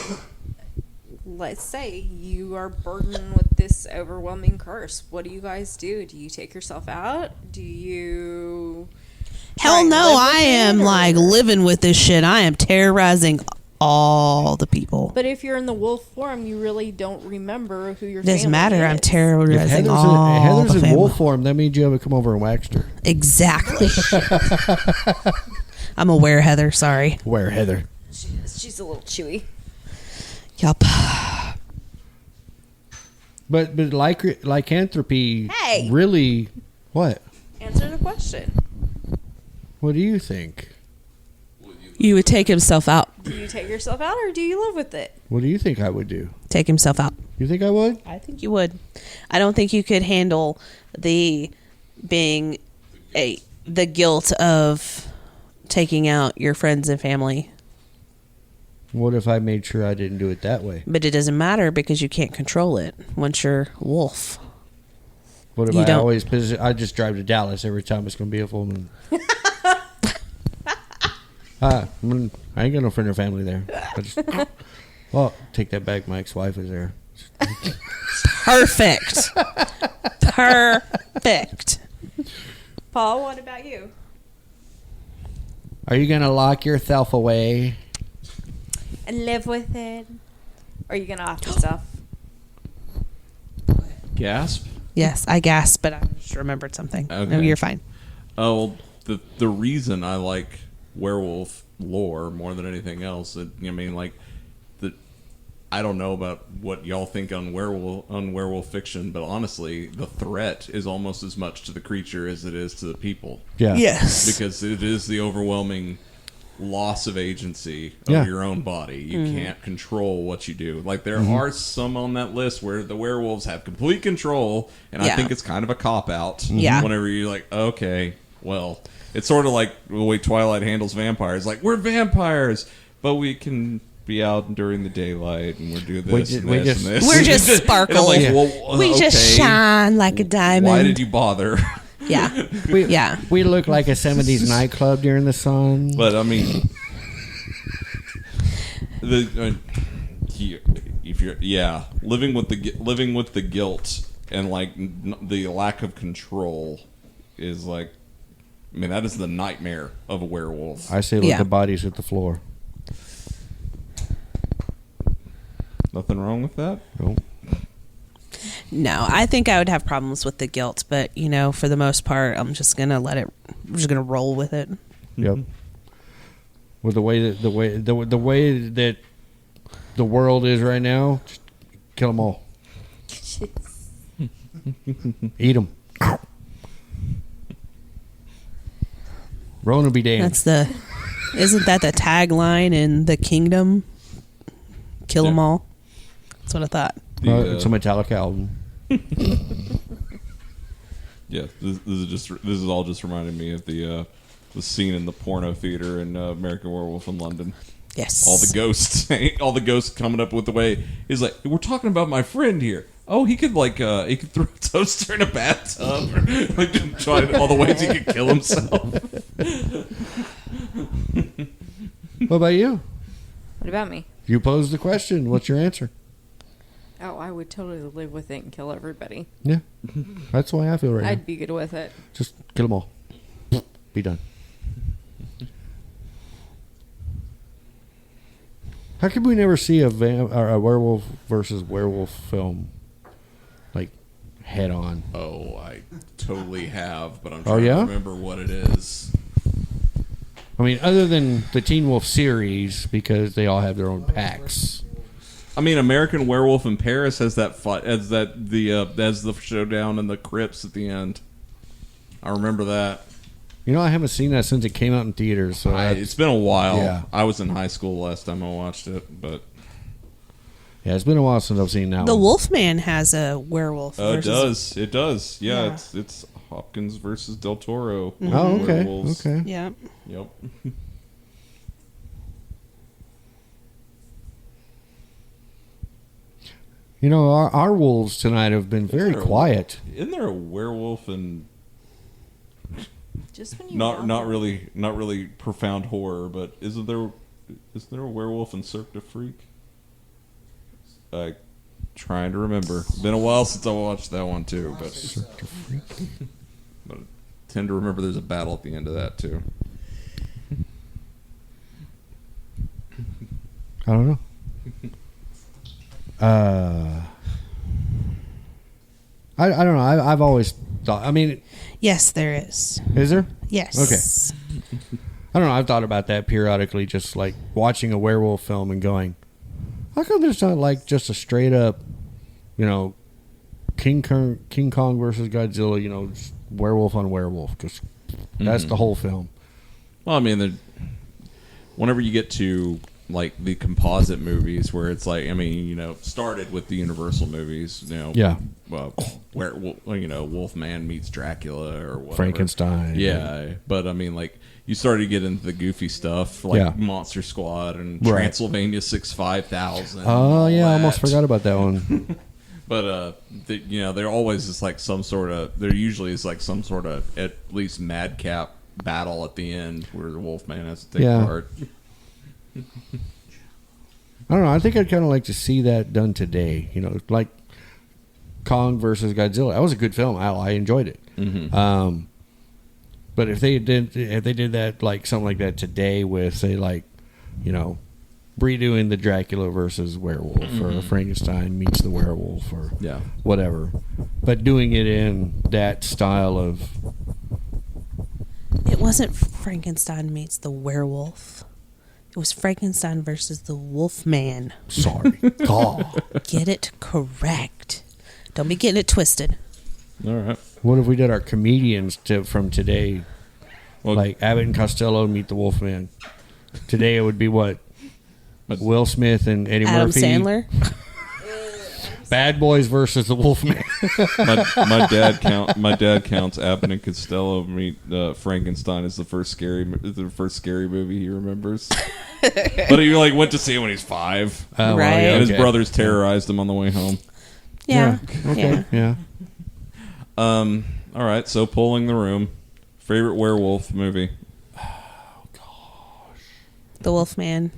let's say you are burdened with this overwhelming curse, what do you guys do? Do you take yourself out? Do you... Hell try and no, live with I it, am or- like living with this shit. I am terrorizing all the people. But if you're in the wolf form, you really don't remember who your Doesn't family matter. I'm is. If terrorizing Heather's all the in family. wolf form, that means you haven't come over and waxed her. Exactly. I'm aware, Heather. Sorry. Where, Heather? She's a little chewy. Yup. But lycanthropy Hey! really... What? Answer the question. What do you think? You would take himself out. Do you take yourself out or do you live with it? What do you think I would do? Take himself out. You think I would? I think you would. I don't think you could handle the guilt of taking out your friends and family. What if I made sure I didn't do it that way? But it doesn't matter because you can't control it once you're wolf. What if You I don't- always I just drive to Dallas every time it's going to be a full moon? I ain't got no friend or family there. Well, take that back. My ex-wife is there. Perfect. Perfect. Paul, what about you? Are you going to lock yourself away? And live with it? Or are you going to off yourself? Gasp. Yes, I gasped, but I just remembered something. No, Okay. you're fine. Oh, well, the reason I like werewolf lore more than anything else, I don't know about what y'all think on werewolf fiction, but honestly, the threat is almost as much to the creature as it is to the people. Yeah. Yes. Because it is the overwhelming loss of agency of Yeah. your own body. You can't control what you do. Like, there are some on that list where the werewolves have complete control, and I Yeah. think it's kind of a cop-out. Yeah. Whenever you're like, okay, well, it's sort of like the way Twilight handles vampires. Like, we're vampires, but we can be out during the daylight, and we're doing this and this and this. We're just And I'm sparkle. like, Yeah. well, We just okay, shine like a diamond. why did you bother? Yeah. We, Yeah. We look like a 70s nightclub during the sun. But I mean, if you're living with the guilt and like the lack of control is like, I mean, that is the nightmare of a werewolf. I say let Yeah. the bodies hit the floor. Nothing wrong with that. Nope. No, I think I would have problems with the guilt, but for the most part, I'm just gonna I'm just gonna roll with it. Yep. With the way that the way that the world is right now, just kill them all. Eat them. Rona be damned. Isn't that the tagline in The Kingdom? Kill them Yeah. all. That's what I thought. It's a Metallica album. Yeah, this is all just reminding me of the scene in the porno theater in American Werewolf in London. Yes. All the ghosts coming up with the way he's like, we're talking about my friend here. Oh, he could throw a toaster in a bathtub, or like try all the ways he could kill himself. What about you? What about me? You posed the question. What's your answer? Oh, I would totally live with it and kill everybody. Yeah. That's the way I feel right now. I'd be good with it. Just kill them all. Be done. How could we never see a werewolf versus werewolf film, like, head on? Oh, I totally have, but I'm Oh, trying yeah? to remember what it is. I mean, other than the Teen Wolf series, because they all have their own packs. I mean, American Werewolf in Paris has that fight, as the showdown in the crypts at the end. I remember that. You know, I haven't seen that since it came out in theaters. So It's been a while. Yeah. I was in high school last time I watched it, but yeah, it's been a while since I've seen that The one. Wolfman has a werewolf. it versus- does. It does. Yeah, Yeah. It's Hopkins versus Del Toro. Oh, okay. Werewolves. Okay. Yeah. Yep. You know, our wolves tonight have been very quiet. Isn't there a werewolf in Just when you not really profound horror, but isn't there a werewolf in Cirque du Freak? Trying to remember. Been a while since I watched that one too, but but I tend to remember there's a battle at the end of that too. I don't know. I don't know. I've always thought. I mean, Yes, there is. is there? Yes. Okay. I don't know. I've thought about that periodically, just like watching a werewolf film and going, how come there's not like just a straight up, King Kong versus Godzilla, just werewolf on werewolf? Just that's the whole film. Well, I mean, whenever you get to like the composite movies, where it's like, I mean, you know, started with the Universal movies, you know, Yeah. Where you know, Wolfman meets Dracula or whatever. Frankenstein. Yeah, but I mean, like, you started to get into the goofy stuff, like Yeah. Monster Squad and Right. Transylvania 65000. Oh, yeah, I almost forgot about that one. But you know, they're always just like some sort of. There usually is like some sort of at least madcap battle at the end where the Wolfman has to take part. I don't know. I think I'd kind of like to see that done today. You know, like Kong versus Godzilla. That was a good film. I enjoyed it. Mm-hmm. But if they did that, like something like that today with, say, like, you know, redoing the Dracula versus werewolf, or Frankenstein meets the werewolf, or whatever, but doing it in that style of. It wasn't Frankenstein meets the werewolf. It was Frankenstein versus the Wolfman. Sorry. God. Get it correct. Don't be getting it twisted. All right. What if we did our comedians from today, like Abbott and Costello meet the Wolfman? Today it would be what? Will Smith and Eddie Adam Murphy. Sandler. Bad Boys versus the Wolfman. my dad counts Abbott and Costello meet Frankenstein as the first scary movie he remembers. But he like went to see it when he's 5. Oh, Right. well, yeah, And his okay. brothers terrorized him on the way home. Yeah. Okay. Yeah. All right, so polling the room. Favorite werewolf movie? The Wolfman.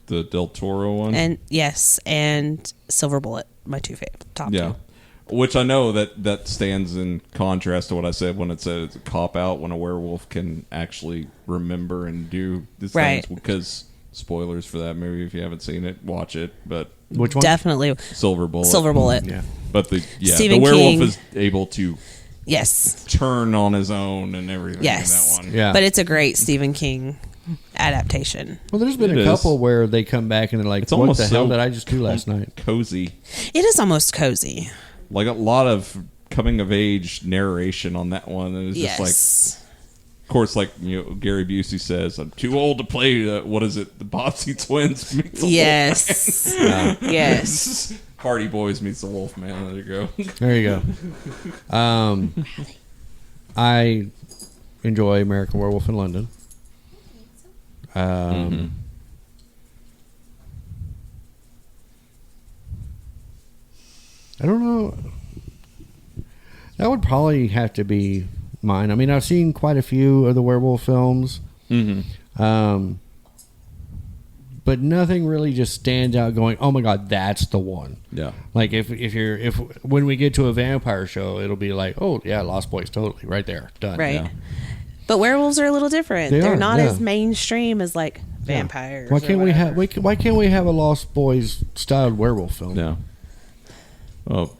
The Del Toro one? And yes, and Silver Bullet, my top yeah. two. Which I know that stands in contrast to what I said when it said it's a cop-out when a werewolf can actually remember and do these Right. things. Because, spoilers for that movie, if you haven't seen it, watch it. But Which one? Definitely Silver Bullet. Silver Bullet. Yeah. But the Stephen werewolf King. is able to Yes. turn on his own and everything Yes. in that one. Yeah. But it's a great Stephen King adaptation. Well, there's been It a is. couple where they come back and they're like, It's what almost the hell so did I just do last night? Cozy. It is almost cozy. Like a lot of coming of age narration on that one. And it's just like, Yes. of course, like, you know, Gary Busey says, I'm too old to play, what is it, the Botsy Twins meets the Yes. Yes. Wolfman. Hardy Boys meets the Wolfman. There you go. There you go. I enjoy American Werewolf in London. I don't know. That would probably have to be mine. I mean, I've seen quite a few of the werewolf films, but nothing really just stands out. Going, oh my god, that's the one. Yeah. Like if when we get to a vampire show, it'll be like, oh yeah, Lost Boys, totally right there, done. Right. Yeah. But werewolves are a little different. They They're are, not yeah. as mainstream as like vampires. Why or can't we whatever. have why can't we have a Lost Boys styled werewolf film? Yeah. Well,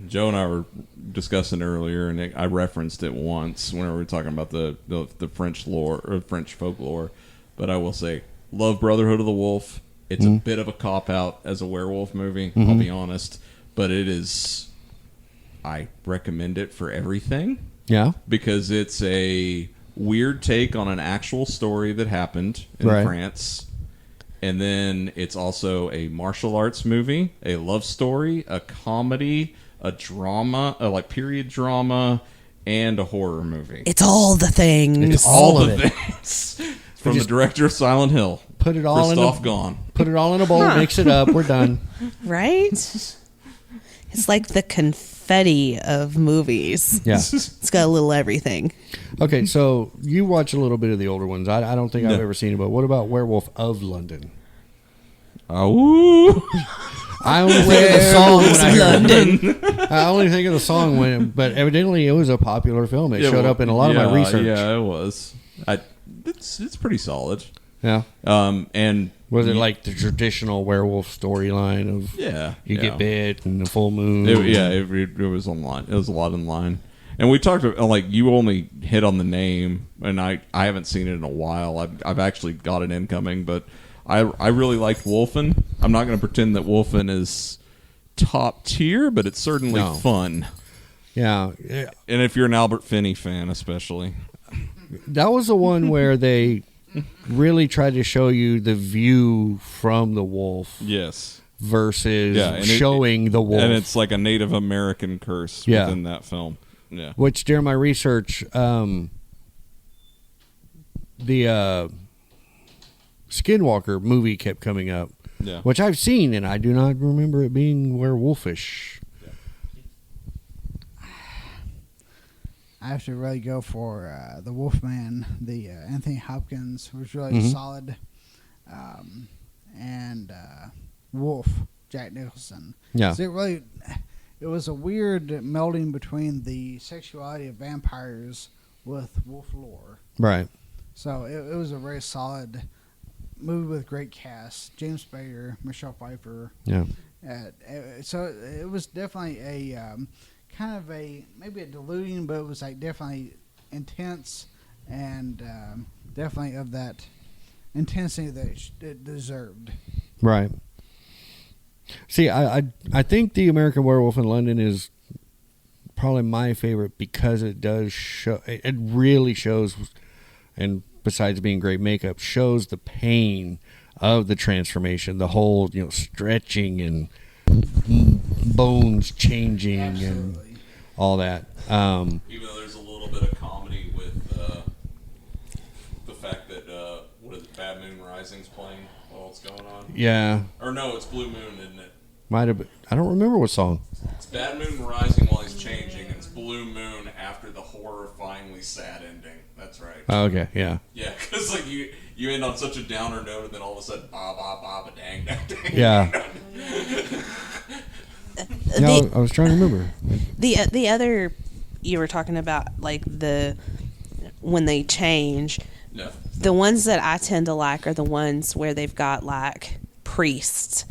Joe and I were discussing earlier, and I referenced it once whenever we were talking about the French lore or French folklore. But I will say, love Brotherhood of the Wolf. It's a bit of a cop out as a werewolf movie. I'll be honest, but it is. I recommend it for everything. Yeah. Because it's a weird take on an actual story that happened in Right. France. And then it's also a martial arts movie, a love story, a comedy, a drama, a like period drama, and a horror movie. It's all the things. It's all of it. things. From the director of Silent Hill. Put it all Christoph in Gone. Put it all in a bowl, mix it up, we're done. Right? It's like the confetti of movies. Yeah. It's got a little everything. Okay, so you watch a little bit of the older ones. I don't think I've No. ever seen it, but what about Werewolf of London? Oh, I only think of the song when I hear it. London. I only think of the song when, but evidently it was a popular film. It showed up in a lot of my research. Yeah, it was. It's pretty solid. Yeah. And Was it like the traditional werewolf storyline of you get bit and the full moon? It was online. It was a lot online. And we talked about, like, you only hit on the name, and I haven't seen it in a while. I've actually got it incoming, but I really liked Wolfen. I'm not going to pretend that Wolfen is top tier, but it's certainly fun. Yeah. And if you're an Albert Finney fan, especially. That was the one where they really tried to show you the view from the wolf. Yes. Versus showing the wolf. And it's like a Native American curse within that film. Yeah. Which, during my research, the Skinwalker movie kept coming up. Yeah. Which I've seen, and I do not remember it being werewolfish. I have to really go for the Wolfman. The Anthony Hopkins was really solid. And Wolf, Jack Nicholson. Yeah. So it was a weird melding between the sexuality of vampires with wolf lore. Right. So it was a very solid movie with great cast. James Spader, Michelle Pfeiffer. Yeah. So it was definitely a kind of maybe a diluting, but it was like definitely intense and definitely of that intensity that it deserved. Right. See, I think The American Werewolf in London is probably my favorite because it does show, it really shows, and besides being great makeup, shows the pain of the transformation, the whole, stretching and bones changing. Absolutely. And all that. Even though there's a little bit of comedy with the fact that what is it, Bad Moon Rising's playing while it's going on. Yeah. Or no, it's Blue Moon, isn't it? Might have been. I don't remember what song. It's Bad Moon Rising while he's changing, and it's Blue Moon after the horrifyingly sad ending. That's right. Oh, okay, yeah. Yeah, because like you end on such a downer note, and then all of a sudden, ba ba ba ba dang dang dang. Yeah. No, I was trying to remember. The other, you were talking about like when they change. Yeah. The ones that I tend to like are the ones where they've got like priests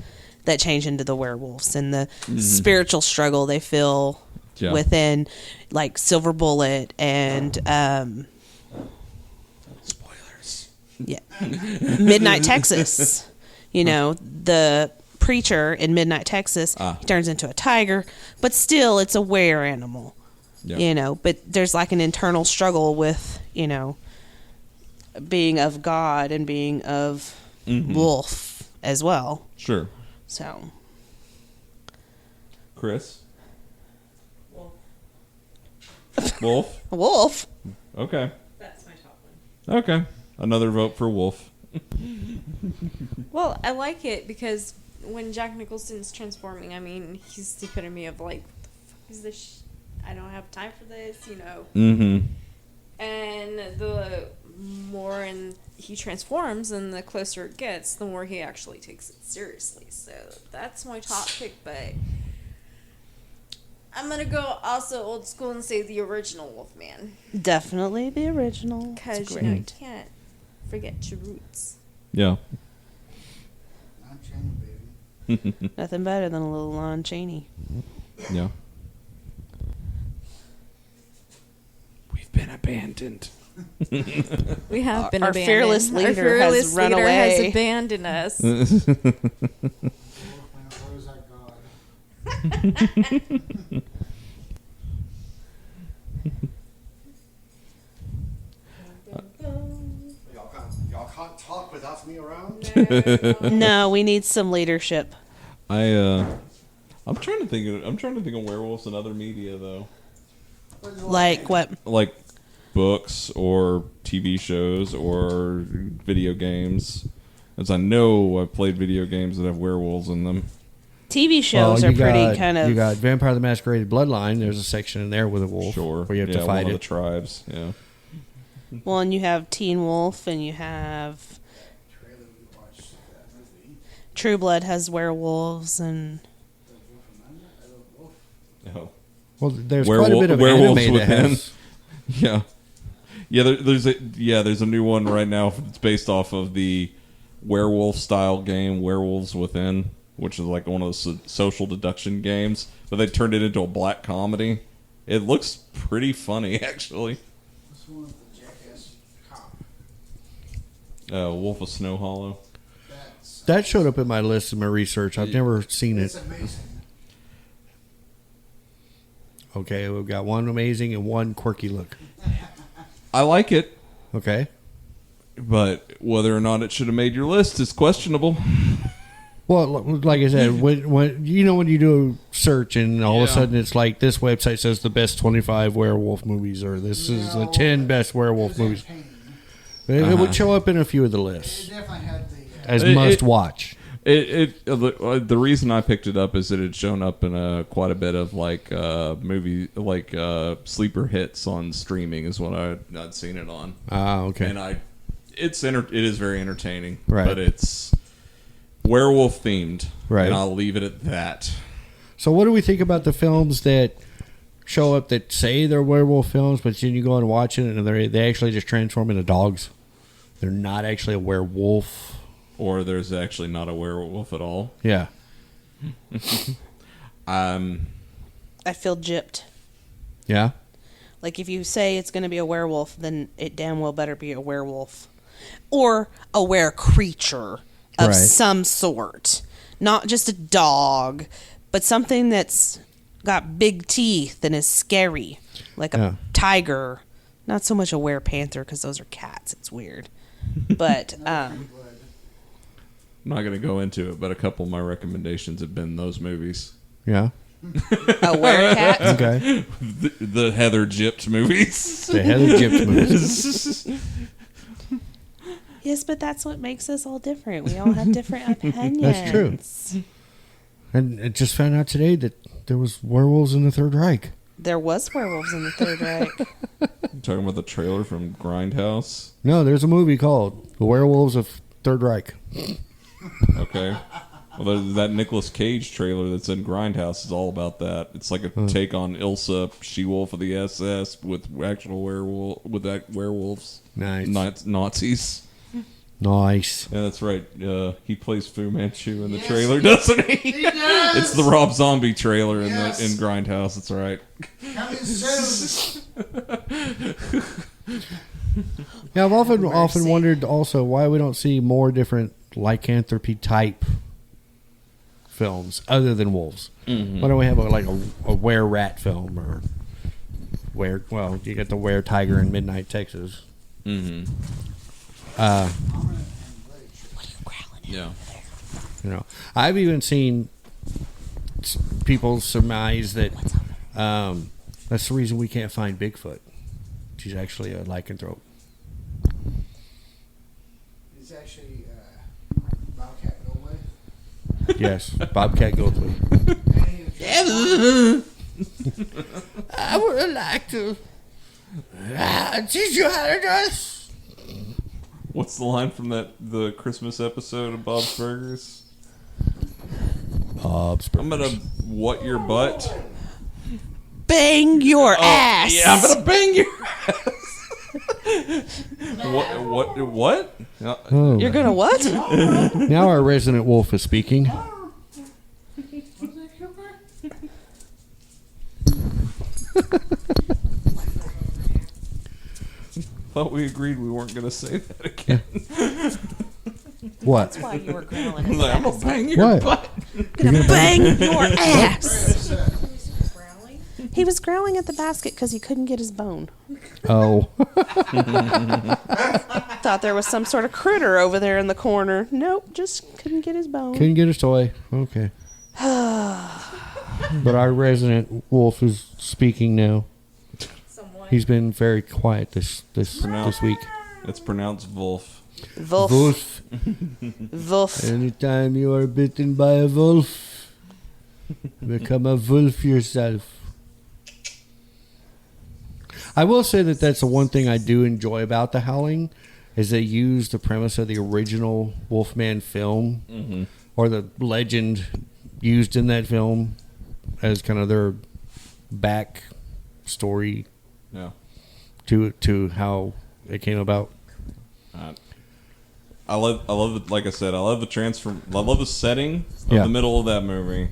that change into the werewolves and the spiritual struggle they feel within, like Silver Bullet and spoilers. Yeah, Midnight Texas. The preacher in Midnight Texas, he turns into a tiger, but still it's a were animal. Yeah. But there's like an internal struggle with, being of God and being of wolf as well. Sure. So, Chris? Wolf? Wolf. Okay. That's my top one. Okay. Another vote for Wolf. Well, I like it because when Jack Nicholson's transforming, I mean, he's the epitome of like, what the fuck is this? I don't have time for this, Mm-hmm. And the more he transforms and the closer it gets, the more he actually takes it seriously. So that's my top pick, but I'm going to go also old school and say the original Wolfman. Definitely the original. Because, you can't forget your roots. Yeah. Lon Chaney, baby. Nothing better than a little Lon Chaney. Yeah. We've been abandoned. We have been our abandoned. Fearless leader our fearless has run leader away. has abandoned us. Wolfman, where is that God? Y'all can't talk without me around? No, we need some leadership. I'm trying to think of werewolves in other media though. Like what? Like books or TV shows or video games. As I know, I've played video games that have werewolves in them. TV shows are pretty kind of. You got Vampire the Masquerade Bloodline. There's a section in there with a wolf. Sure. Where you have to fight one it. Of the tribes. Yeah. Well, and you have Teen Wolf, and you have True Blood has werewolves, and Oh. Well, there's quite a bit of anime that has. Yeah. Yeah, there's a new one right now that's based off of the werewolf style game Werewolves Within, which is like one of those social deduction games, but they turned it into a black comedy. It looks pretty funny actually. This one with the jackass cop. Wolf of Snow Hollow. That showed up in my list in my research. I've never seen It's it. amazing. Okay, we've got one amazing and one quirky look. I like it. Okay. but whether or not it should have made your list is questionable. Well, like I said, when you do a search and all of a sudden it's like this website says the best 25 werewolf movies, or this is the 10 best werewolf movies. It would show up in a few of the lists. It definitely had as must watch. The reason I picked it up is that it's shown up in quite a bit of like movie sleeper hits on streaming is what I'd seen it on. Okay. And it is very entertaining, right? But it's werewolf themed, right? And I'll leave it at that. So, what do we think about the films that show up that say they're werewolf films, but then you go and watch it and they actually just transform into dogs? They're not actually a werewolf. Or there's actually not a werewolf at all. Yeah. I feel gypped. Yeah? Like, if you say it's going to be a werewolf, then it damn well better be a werewolf. Or a were-creature of some sort. Not just a dog, but something that's got big teeth and is scary. Like a tiger. Not so much a were-panther, because those are cats. It's weird. But, I'm not going to go into it, but a couple of my recommendations have been those movies. Yeah. A werecat? Okay. The Heather Gypped movies. The Heather Gypped movies. Yes, but that's what makes us all different. We all have different opinions. That's true. And I just found out today that there was werewolves in the Third Reich. There was werewolves in the Third Reich. You talking about the trailer from Grindhouse? No, there's a movie called The Werewolves of Third Reich. Okay. Well, that Nicolas Cage trailer that's in Grindhouse is all about that. It's like a take on Ilsa, She-Wolf of the SS, with actual werewolves. Nice. Nazis. Nice. Yeah, that's right. He plays Fu Manchu in the trailer, doesn't he? He does. It's the Rob Zombie trailer in Grindhouse. That's right. Coming soon. Yeah, I've often wondered also why we don't see more different lycanthropy type films other than wolves. Mm-hmm. Why don't we have a were-rat film or you got the were-tiger in Midnight Texas. Mm-hmm. What are you growling at over there? I've even seen people surmise that that's the reason we can't find Bigfoot. She's actually a lycanthrope. It's actually Bobcat Goldthwait. Yes, Bobcat Goldthwait. I would like to teach you how to dress. What's the line from the Christmas episode of Bob's Burgers? Bob's Burgers. I'm gonna what your butt? Bang your ass. Yeah, I'm gonna bang your ass. What? Oh. You're gonna what? Now our resident wolf is speaking. Thought we agreed we weren't gonna say that again. What? That's why you were growling. I'm gonna bang your What? butt. Gonna bang your ass. He was growling at the basket because he couldn't get his bone. Oh. Thought there was some sort of critter over there in the corner. Nope, just couldn't get his bone. Couldn't get his toy. Okay. But our resident wolf is speaking now. He's been very quiet this week. It's pronounced Wolf. Wolf. Wolf. Wolf. Anytime you are bitten by a wolf, become a wolf yourself. I will say that that's the one thing I do enjoy about The Howling is they use the premise of the original Wolfman film or the legend used in that film as kind of their back story to how it came about. I love it. Like I said, I love the I love the setting of the middle of that movie.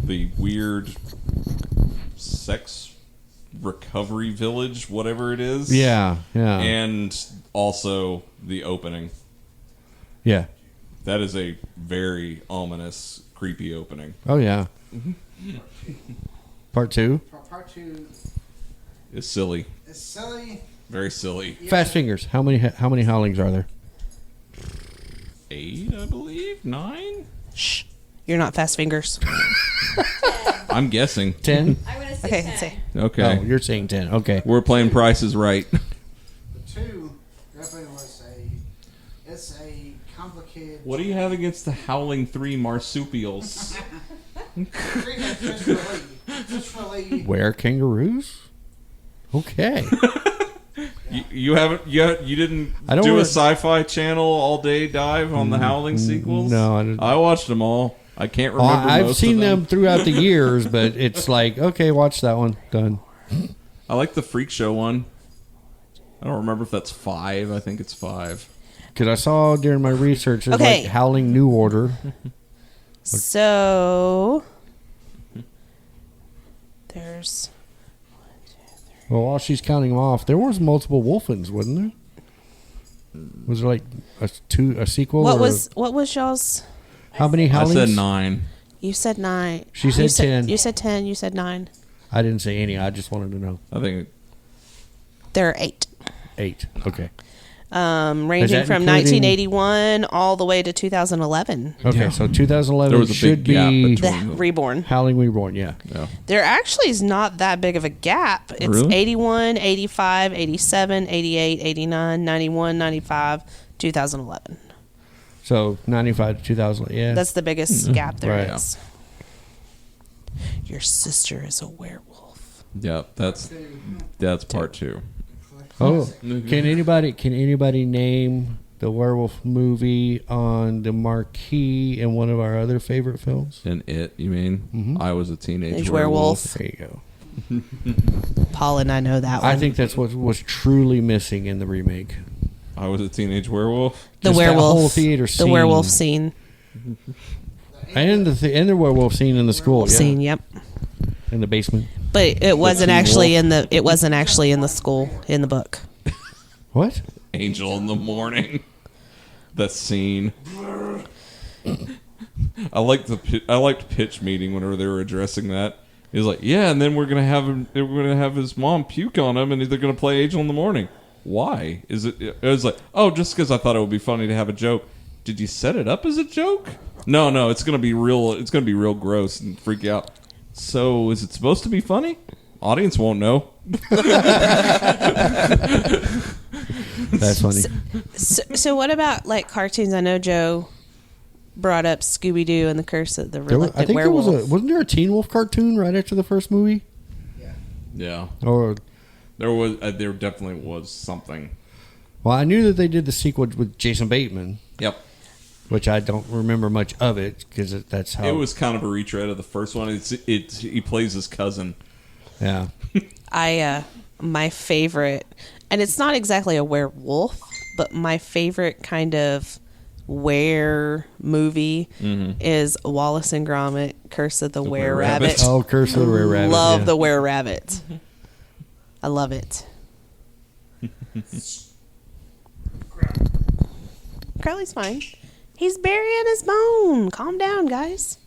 The weird sex recovery village, whatever it is. Yeah. And also the opening. Yeah. That is a very ominous, creepy opening. Oh, yeah. Part 2? Part 2 It's silly. is silly. Very silly. Fast fingers. How many howlings are there? 8, I believe. 9. Shh. You're not fast fingers. I'm guessing 10. I'm gonna say Okay, 10. let's see. Okay, Oh, you're saying 10. Okay. we're playing Price is Right. The 2 definitely was it's a complicated. What do you have against the Howling 3 marsupials? 3 has just for Lee. Where kangaroos? Okay. You haven't you didn't I don't do a wanna- Sci-Fi Channel all day dive on the Howling sequels? no, I didn't. I watched them all. I can't remember. I've most seen of them throughout the years, but it's like, okay, watch that one. Done. I like the Freak Show one. I don't remember if that's 5. I think it's 5. Because I saw during my research, it's Okay. like Howling New Order. So there's Well, while she's counting them off, there was multiple Wolfens, wasn't there? Was there like a sequel? what or was y'all's? how many I Howlings? said 9. You said 9. She said You 10. You said 10. You said 9. I didn't say any. I just wanted to know. I think There are 8. 8. Okay. Ranging that from including- 1981 all the way to 2011. Okay, Yeah. so 2011 There was a should big gap be between The Reborn. Howling Reborn, yeah. yeah. There actually is not that big of a gap. It's Really? 81, 85, 87, 88, 89, 91, 95, 2011. So 95 to 2000, yeah. That's the biggest gap there Right. is. Your sister is a werewolf. Yeah, that's part 2. Oh, can anybody name the werewolf movie on the marquee in one of our other favorite films? And It, you mean? Mhm. I Was a Teenage Teenage Werewolf. Werewolf. There you go. Paul and I know that one. I think that's what was truly missing in the remake. I Was a Teenage Werewolf. the just that werewolf whole theater The scene. werewolf scene. And the werewolf scene in the school, yeah. Scene, yep. In the basement. But it wasn't Teen actually Wolf. in the school in the book. What? Angel in the Morning. That scene. I liked pitch meeting whenever they were addressing that. He was like, "Yeah, and then we're gonna have his mom puke on him, and they're gonna play Angel in the Morning." Why? It was like, oh, just because I thought it would be funny to have a joke. Did you set it up as a joke? No, it's gonna be real. It's gonna be real gross and freak you out. So, is it supposed to be funny? Audience won't know. That's funny. So what about like cartoons? I know Joe brought up Scooby Doo and the Curse of the Reluctant I think Werewolf. wasn't there a Teen Wolf cartoon right after the first movie? Yeah, Or there definitely was something. well, I knew that they did the sequel with Jason Bateman, Yep. which I don't remember much of it because that's how It was kind of a retread of the first one. He plays his cousin. Yeah. My favorite, and it's not exactly a werewolf, but my favorite kind of were movie is Wallace and Gromit: Curse of the Were Rabbit. Oh, Curse of the Rare Rabbit. Love yeah. the Were Rabbit. I love it. Crowley's fine. He's burying his bone. Calm down, guys.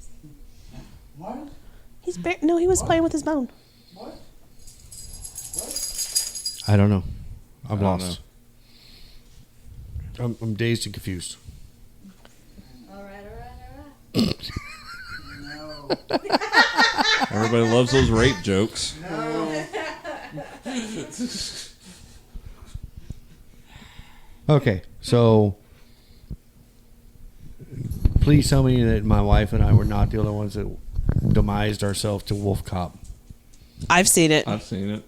What? No, he was playing with his bone. What? I don't know. I'm I don't lost. I'm dazed and confused. All right. No. Everybody loves those rape jokes. No. Okay, so please tell me that my wife and I were not the only ones that demised ourselves to Wolf Cop. I've seen it. I've seen it.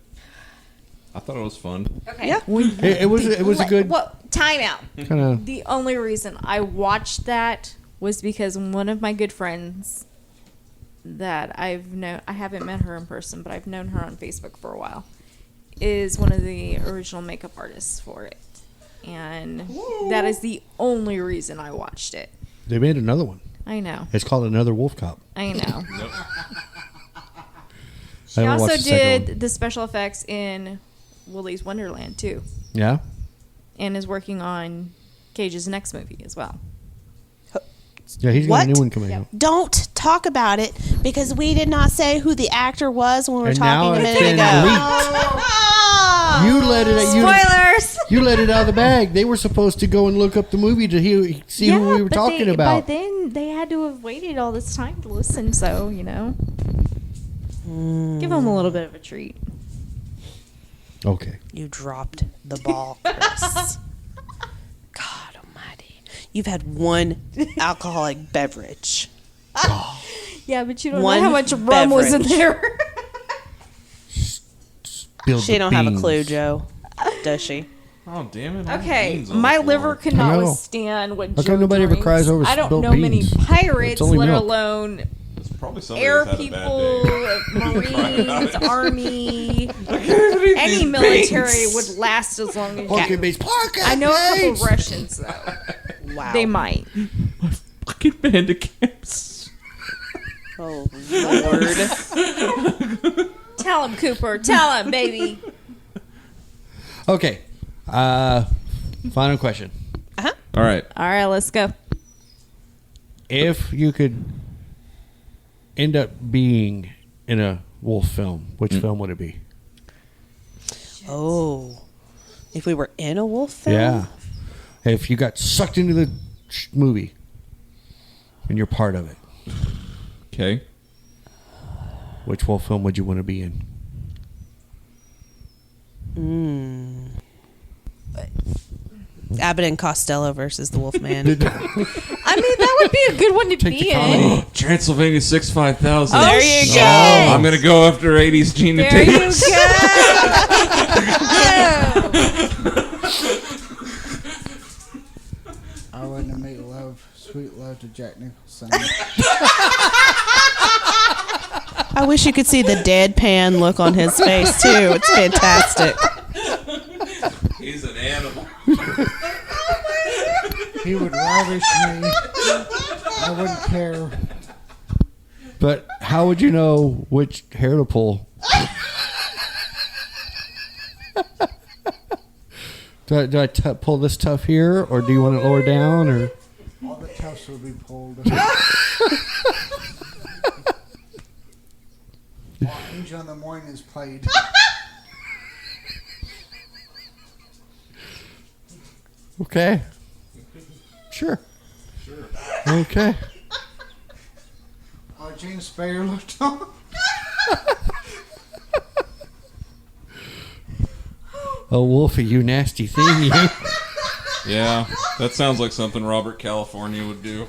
I thought it was fun. Okay. Yeah. It was a good time out. kind of. The only reason I watched that was because one of my good friends that I've known, I haven't met her in person, but I've known her on Facebook for a while, is one of the original makeup artists for it. And that is the only reason I watched it. They made another one. I know. It's called Another Wolf Cop. I know. I She haven't also watched the second did the special effects in Willy's Wonderland, too. Yeah. And is working on Cage's next movie as well. Yeah, he's got What? a new one coming Yep. out. Don't talk about it because we did not say who the actor was when we were And talking now a it's minute been ago. leaked. You let it. Spoilers. You let it out of the bag. They were supposed to go and look up the movie to see who we were talking about. By then, they had to have waited all this time to listen. So give them a little bit of a treat. Okay. You dropped the ball, Chris. God almighty. You've had one alcoholic beverage. Yeah, but you don't One know how much rum was in there. She don't have a clue, Joe. Does she? Oh, damn it. Okay, my liver could not withstand what How come nobody ever cries over I don't spilled know many beans? pirates, It's only let milk. alone It's probably somebody air that's had a bad people, day. Marines, Army. Any military would last as long as Porky you. beans. Porky I know a couple beans! Russians, though. Wow. They might. Fucking Bandicamps. Oh, Lord. Tell him, Cooper. Tell him, baby. Okay. Final question. All right. All right, let's go. If you could end up being in a wolf film, which film would it be? Oh. If we were in a wolf film? Yeah. If you got sucked into the movie and you're part of it, Okay. which wolf film would you want to be in? Abbott and Costello versus the Wolfman. I mean, that would be a good one to Take be the in. comedy. Transylvania 65000. Oh, There you shit. go. I'm going to go after 80s Gina There you Davis. go. I want to make love, sweet love to Jack Nicholson. I wish you could see the deadpan look on his face, too. It's fantastic. He's an animal. He would ravish me. I wouldn't care. But how would you know which hair to pull? do I pull this tuft here, or do you want it lower down, or? All the tufts would be pulled. While Angel in the Morning is played. Okay. Sure. Okay. While James Spader looked on. Oh, Wolfie, you nasty thing, you. Yeah, that sounds like something Robert California would do.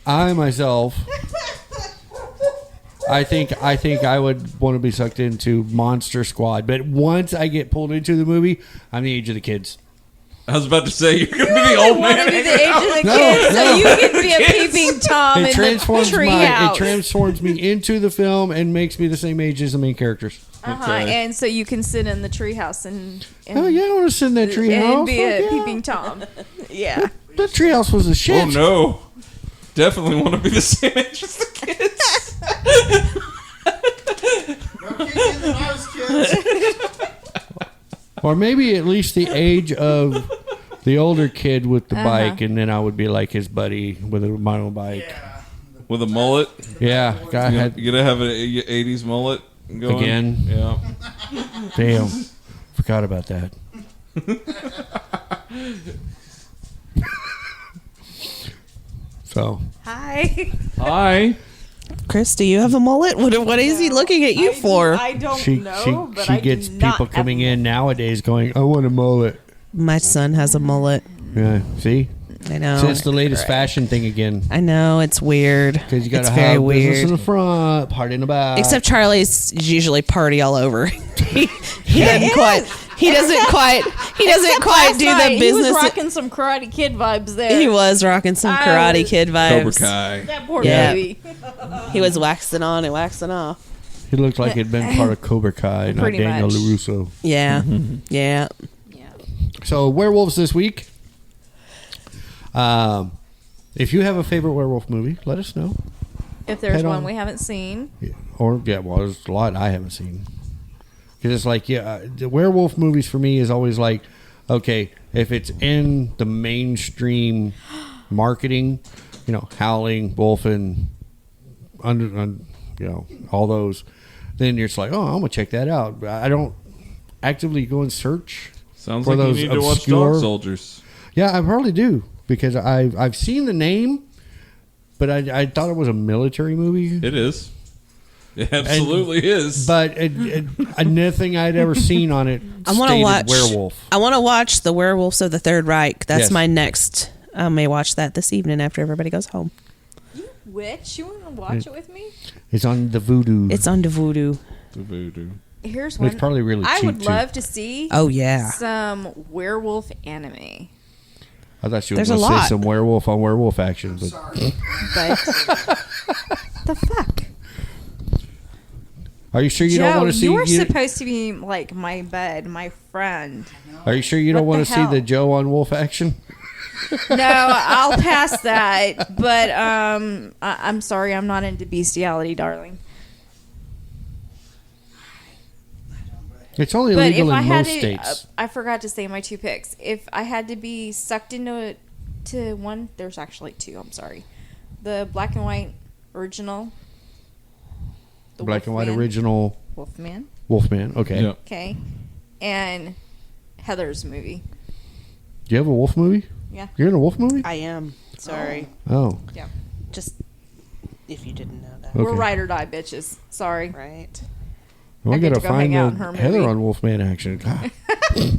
I myself, I think I would want to be sucked into Monster Squad, but once I get pulled into the movie, I'm the age of the kids. I was about to say, you're going to be the old Want to man. be the age of the No, kids, no. so you can be a peeping Tom in It the transforms tree it house. transforms me into the film and makes me the same age as the main characters. Okay. And so you can sit in the treehouse and Oh yeah, I want to sit in that and treehouse. be a Fuck yeah. peeping Tom. Yeah. That treehouse was a shit. Oh, no. Definitely want to be the same age as the kids. No kids in the house, kids. Or maybe at least the age of the older kid with the bike, and then I would be like his buddy with a motorbike. With a mullet. Yeah, guy You had going to have an 80s mullet going? Again? Yeah. damn. Forgot about that. So Hi. Hi. Chris, do you have a mullet? What is he looking at you for? I don't she know, but she I gets do not people have coming a- in nowadays going, I want a mullet. My son has a mullet. Yeah, see, I know. so it's the latest fashion thing again. I know, it's weird. Because you got It's to very have business weird. in the front, part in the back. Except Charlie's usually party all over. he doesn't quite. He doesn't quite do Last night, the He business. was rocking some Karate Kid vibes there. He was rocking some I Karate was- Kid Cobra vibes. Kai. That poor Yeah. baby. He was waxing on and waxing off. He looked like he'd been part of Cobra Kai, not Pretty Daniel much. LaRusso. Yeah, yeah. Yeah. So, werewolves this week. If you have a favorite werewolf movie, let us know. If there's Head one on. we haven't seen. Well, there's a lot I haven't seen. Because it's like, the werewolf movies for me is always like, okay, if it's in the mainstream marketing, Howling, Wolfen, all those, then you're just like, oh, I'm gonna check that out. I don't actively go and search. Sounds for like those you need to watch obscure- Dog Soldiers. Yeah, I probably do because I've seen the name, but I thought it was a military movie. It is. It absolutely is. But nothing I'd ever seen on it. I want to watch werewolf. I want to watch The Werewolves of the Third Reich. That's Yes. my next. I may watch that this evening after everybody goes home. You witch, you want to watch it with me? It's on the Voodoo. It's on the Voodoo. The voodoo. Here's one. It's probably really I cheap would too. love to see. Oh yeah. Some werewolf anime. I thought you were There's going a to say lot. some werewolf on werewolf action, but But the fuck, are you sure you don't Joe? want to see? You're supposed to be like my bud, my friend. Are you sure you don't What want the to see the hell? Joe on wolf action? No, I'll pass that. But I'm sorry, I'm not into bestiality, darling. It's only But legal if I in had most to, states. I forgot to say my two picks. If I had to be sucked into it, to one, there's actually two. I'm sorry, the black and white original, the Black and white Wolfman. original Wolfman. Wolfman. Okay. Yeah. Okay, and Heather's movie. Do you have a wolf movie? Yeah. You're in a wolf movie? I am. Sorry. Oh. Yeah. Just if you didn't know that. Okay. We're ride or die bitches. Sorry. Right. Well, I I get gotta to go find hang out in her Heather movie. on Wolfman action. God.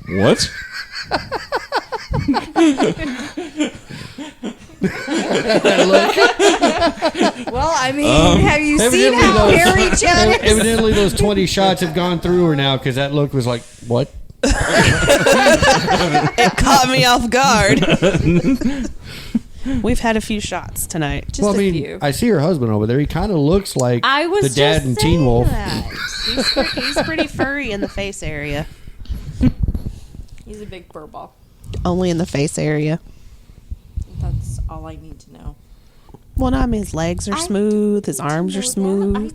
What? Well, I mean, have you seen Evidently how those- hairy Chad is? Evidently, those 20 shots have gone through her now because that look was like, what? It caught me off guard. We've had a few shots tonight. Just well, I a mean, few. I see her husband over there. He kind of looks like I was the dad just in Teen saying Wolf. that. He's pretty furry in the face area. He's a big fur ball. Only in the face area. That's all I need to know. Well, no, I mean his legs are I smooth. His don't arms are know that. smooth. I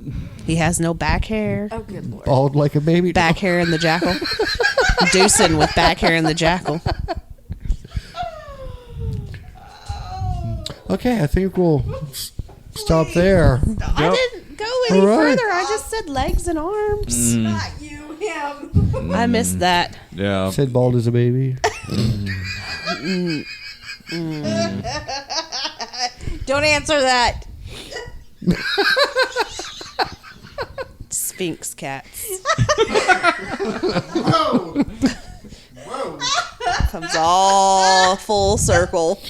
don't. He has no back hair. Oh, good lord. Bald like a baby. Back hair in the jackal. Deucing with back hair in the jackal. Okay, I think we'll stop there. I didn't go any All right. further. I just said legs and arms. Not you, him. I missed that. Yeah. Said bald as a baby. Don't answer that. Sphinx cats. Whoa! Whoa! Comes all full circle.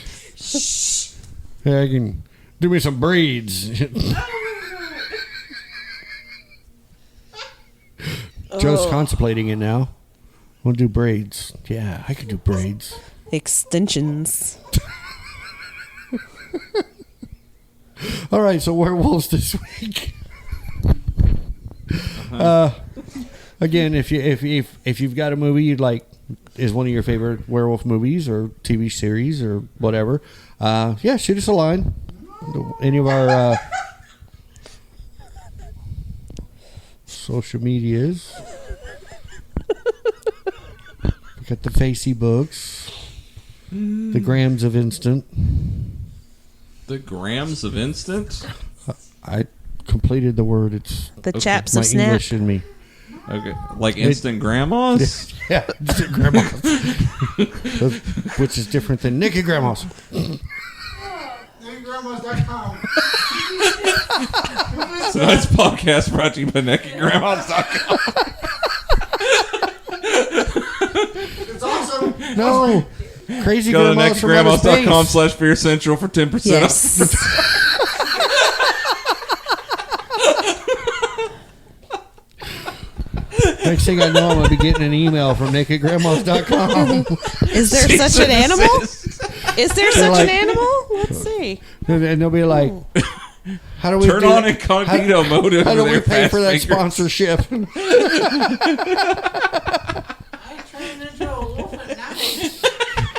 Yeah, I can do me some braids. Joe's contemplating it now. We'll do braids. Yeah, I could do braids. Extensions. All right, so werewolves this week. Again, if you've got a movie you'd like is one of your favorite werewolf movies or TV series or whatever, yeah, shoot us a line. Any of our social medias. We got the Facey books, the Grams of Instant. The grams of instant? I completed the word. It's The chaps my of snap. English in me. Okay. Like instant grandmas? Yeah, grandmas. Which is different than Nicky Grandmas. NiggyGrandmas.com. Tonight's podcast brought to you by NeckyGrandmas.com. It's awesome. No. Crazy Go to Grandmas from outer NeckyGrandmas.com space. /Fear Central for 10% off. Yes. Next thing I know, I'm going to be getting an email from NakedGrandmas.com. Is there such an animal? Is there such like- an animal? Let's see. And they'll be like, how do we Turn do on that? incognito mode over How do there, we pay fast for that fingers. sponsorship? I turned into a wolf at night.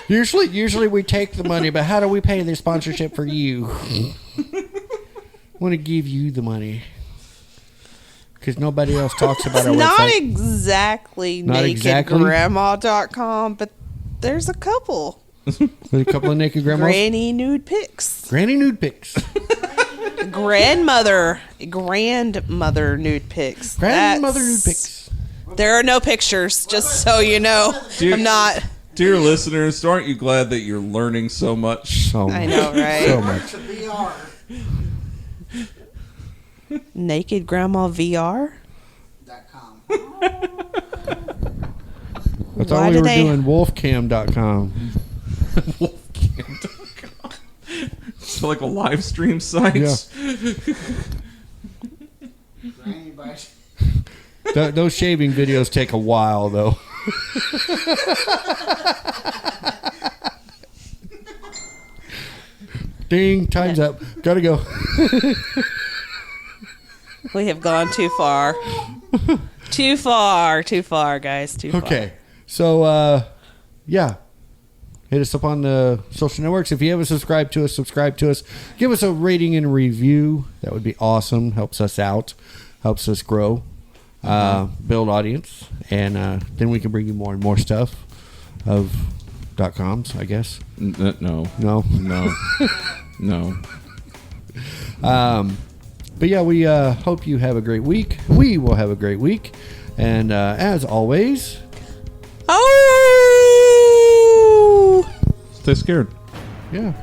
Usually we take the money, but how do we pay the sponsorship for you? Want to give you the money. Because nobody else talks about our Not website. exactly Not exactly? nakedgrandma.com, but there's a couple. With a couple of naked grandmas. Granny nude pics. Granny nude pics. Grandmother nude pics. Grandmother nude pics. There are no pictures, just so you know. I'm not. Dear listeners, aren't you glad that you're learning so much? I know, right? So much. Naked Grandma VR? I thought we were doing wolfcam.com. Wolfcam.com. So like a live stream site? Yeah. Those shaving videos take a while, though. Ding, time's up. Gotta go. We have gone too far. Too far, guys. Too far. Okay. So, yeah. Hit us up on the social networks. If you haven't subscribed to us, subscribe to us. Give us a rating and review. That would be awesome. Helps us out. Helps us grow. Build audience. And then we can bring you more and more stuff of .coms, I guess. No. No? No. No. But yeah, we hope you have a great week. We will have a great week. And as always... Oh! Stay scared. Yeah.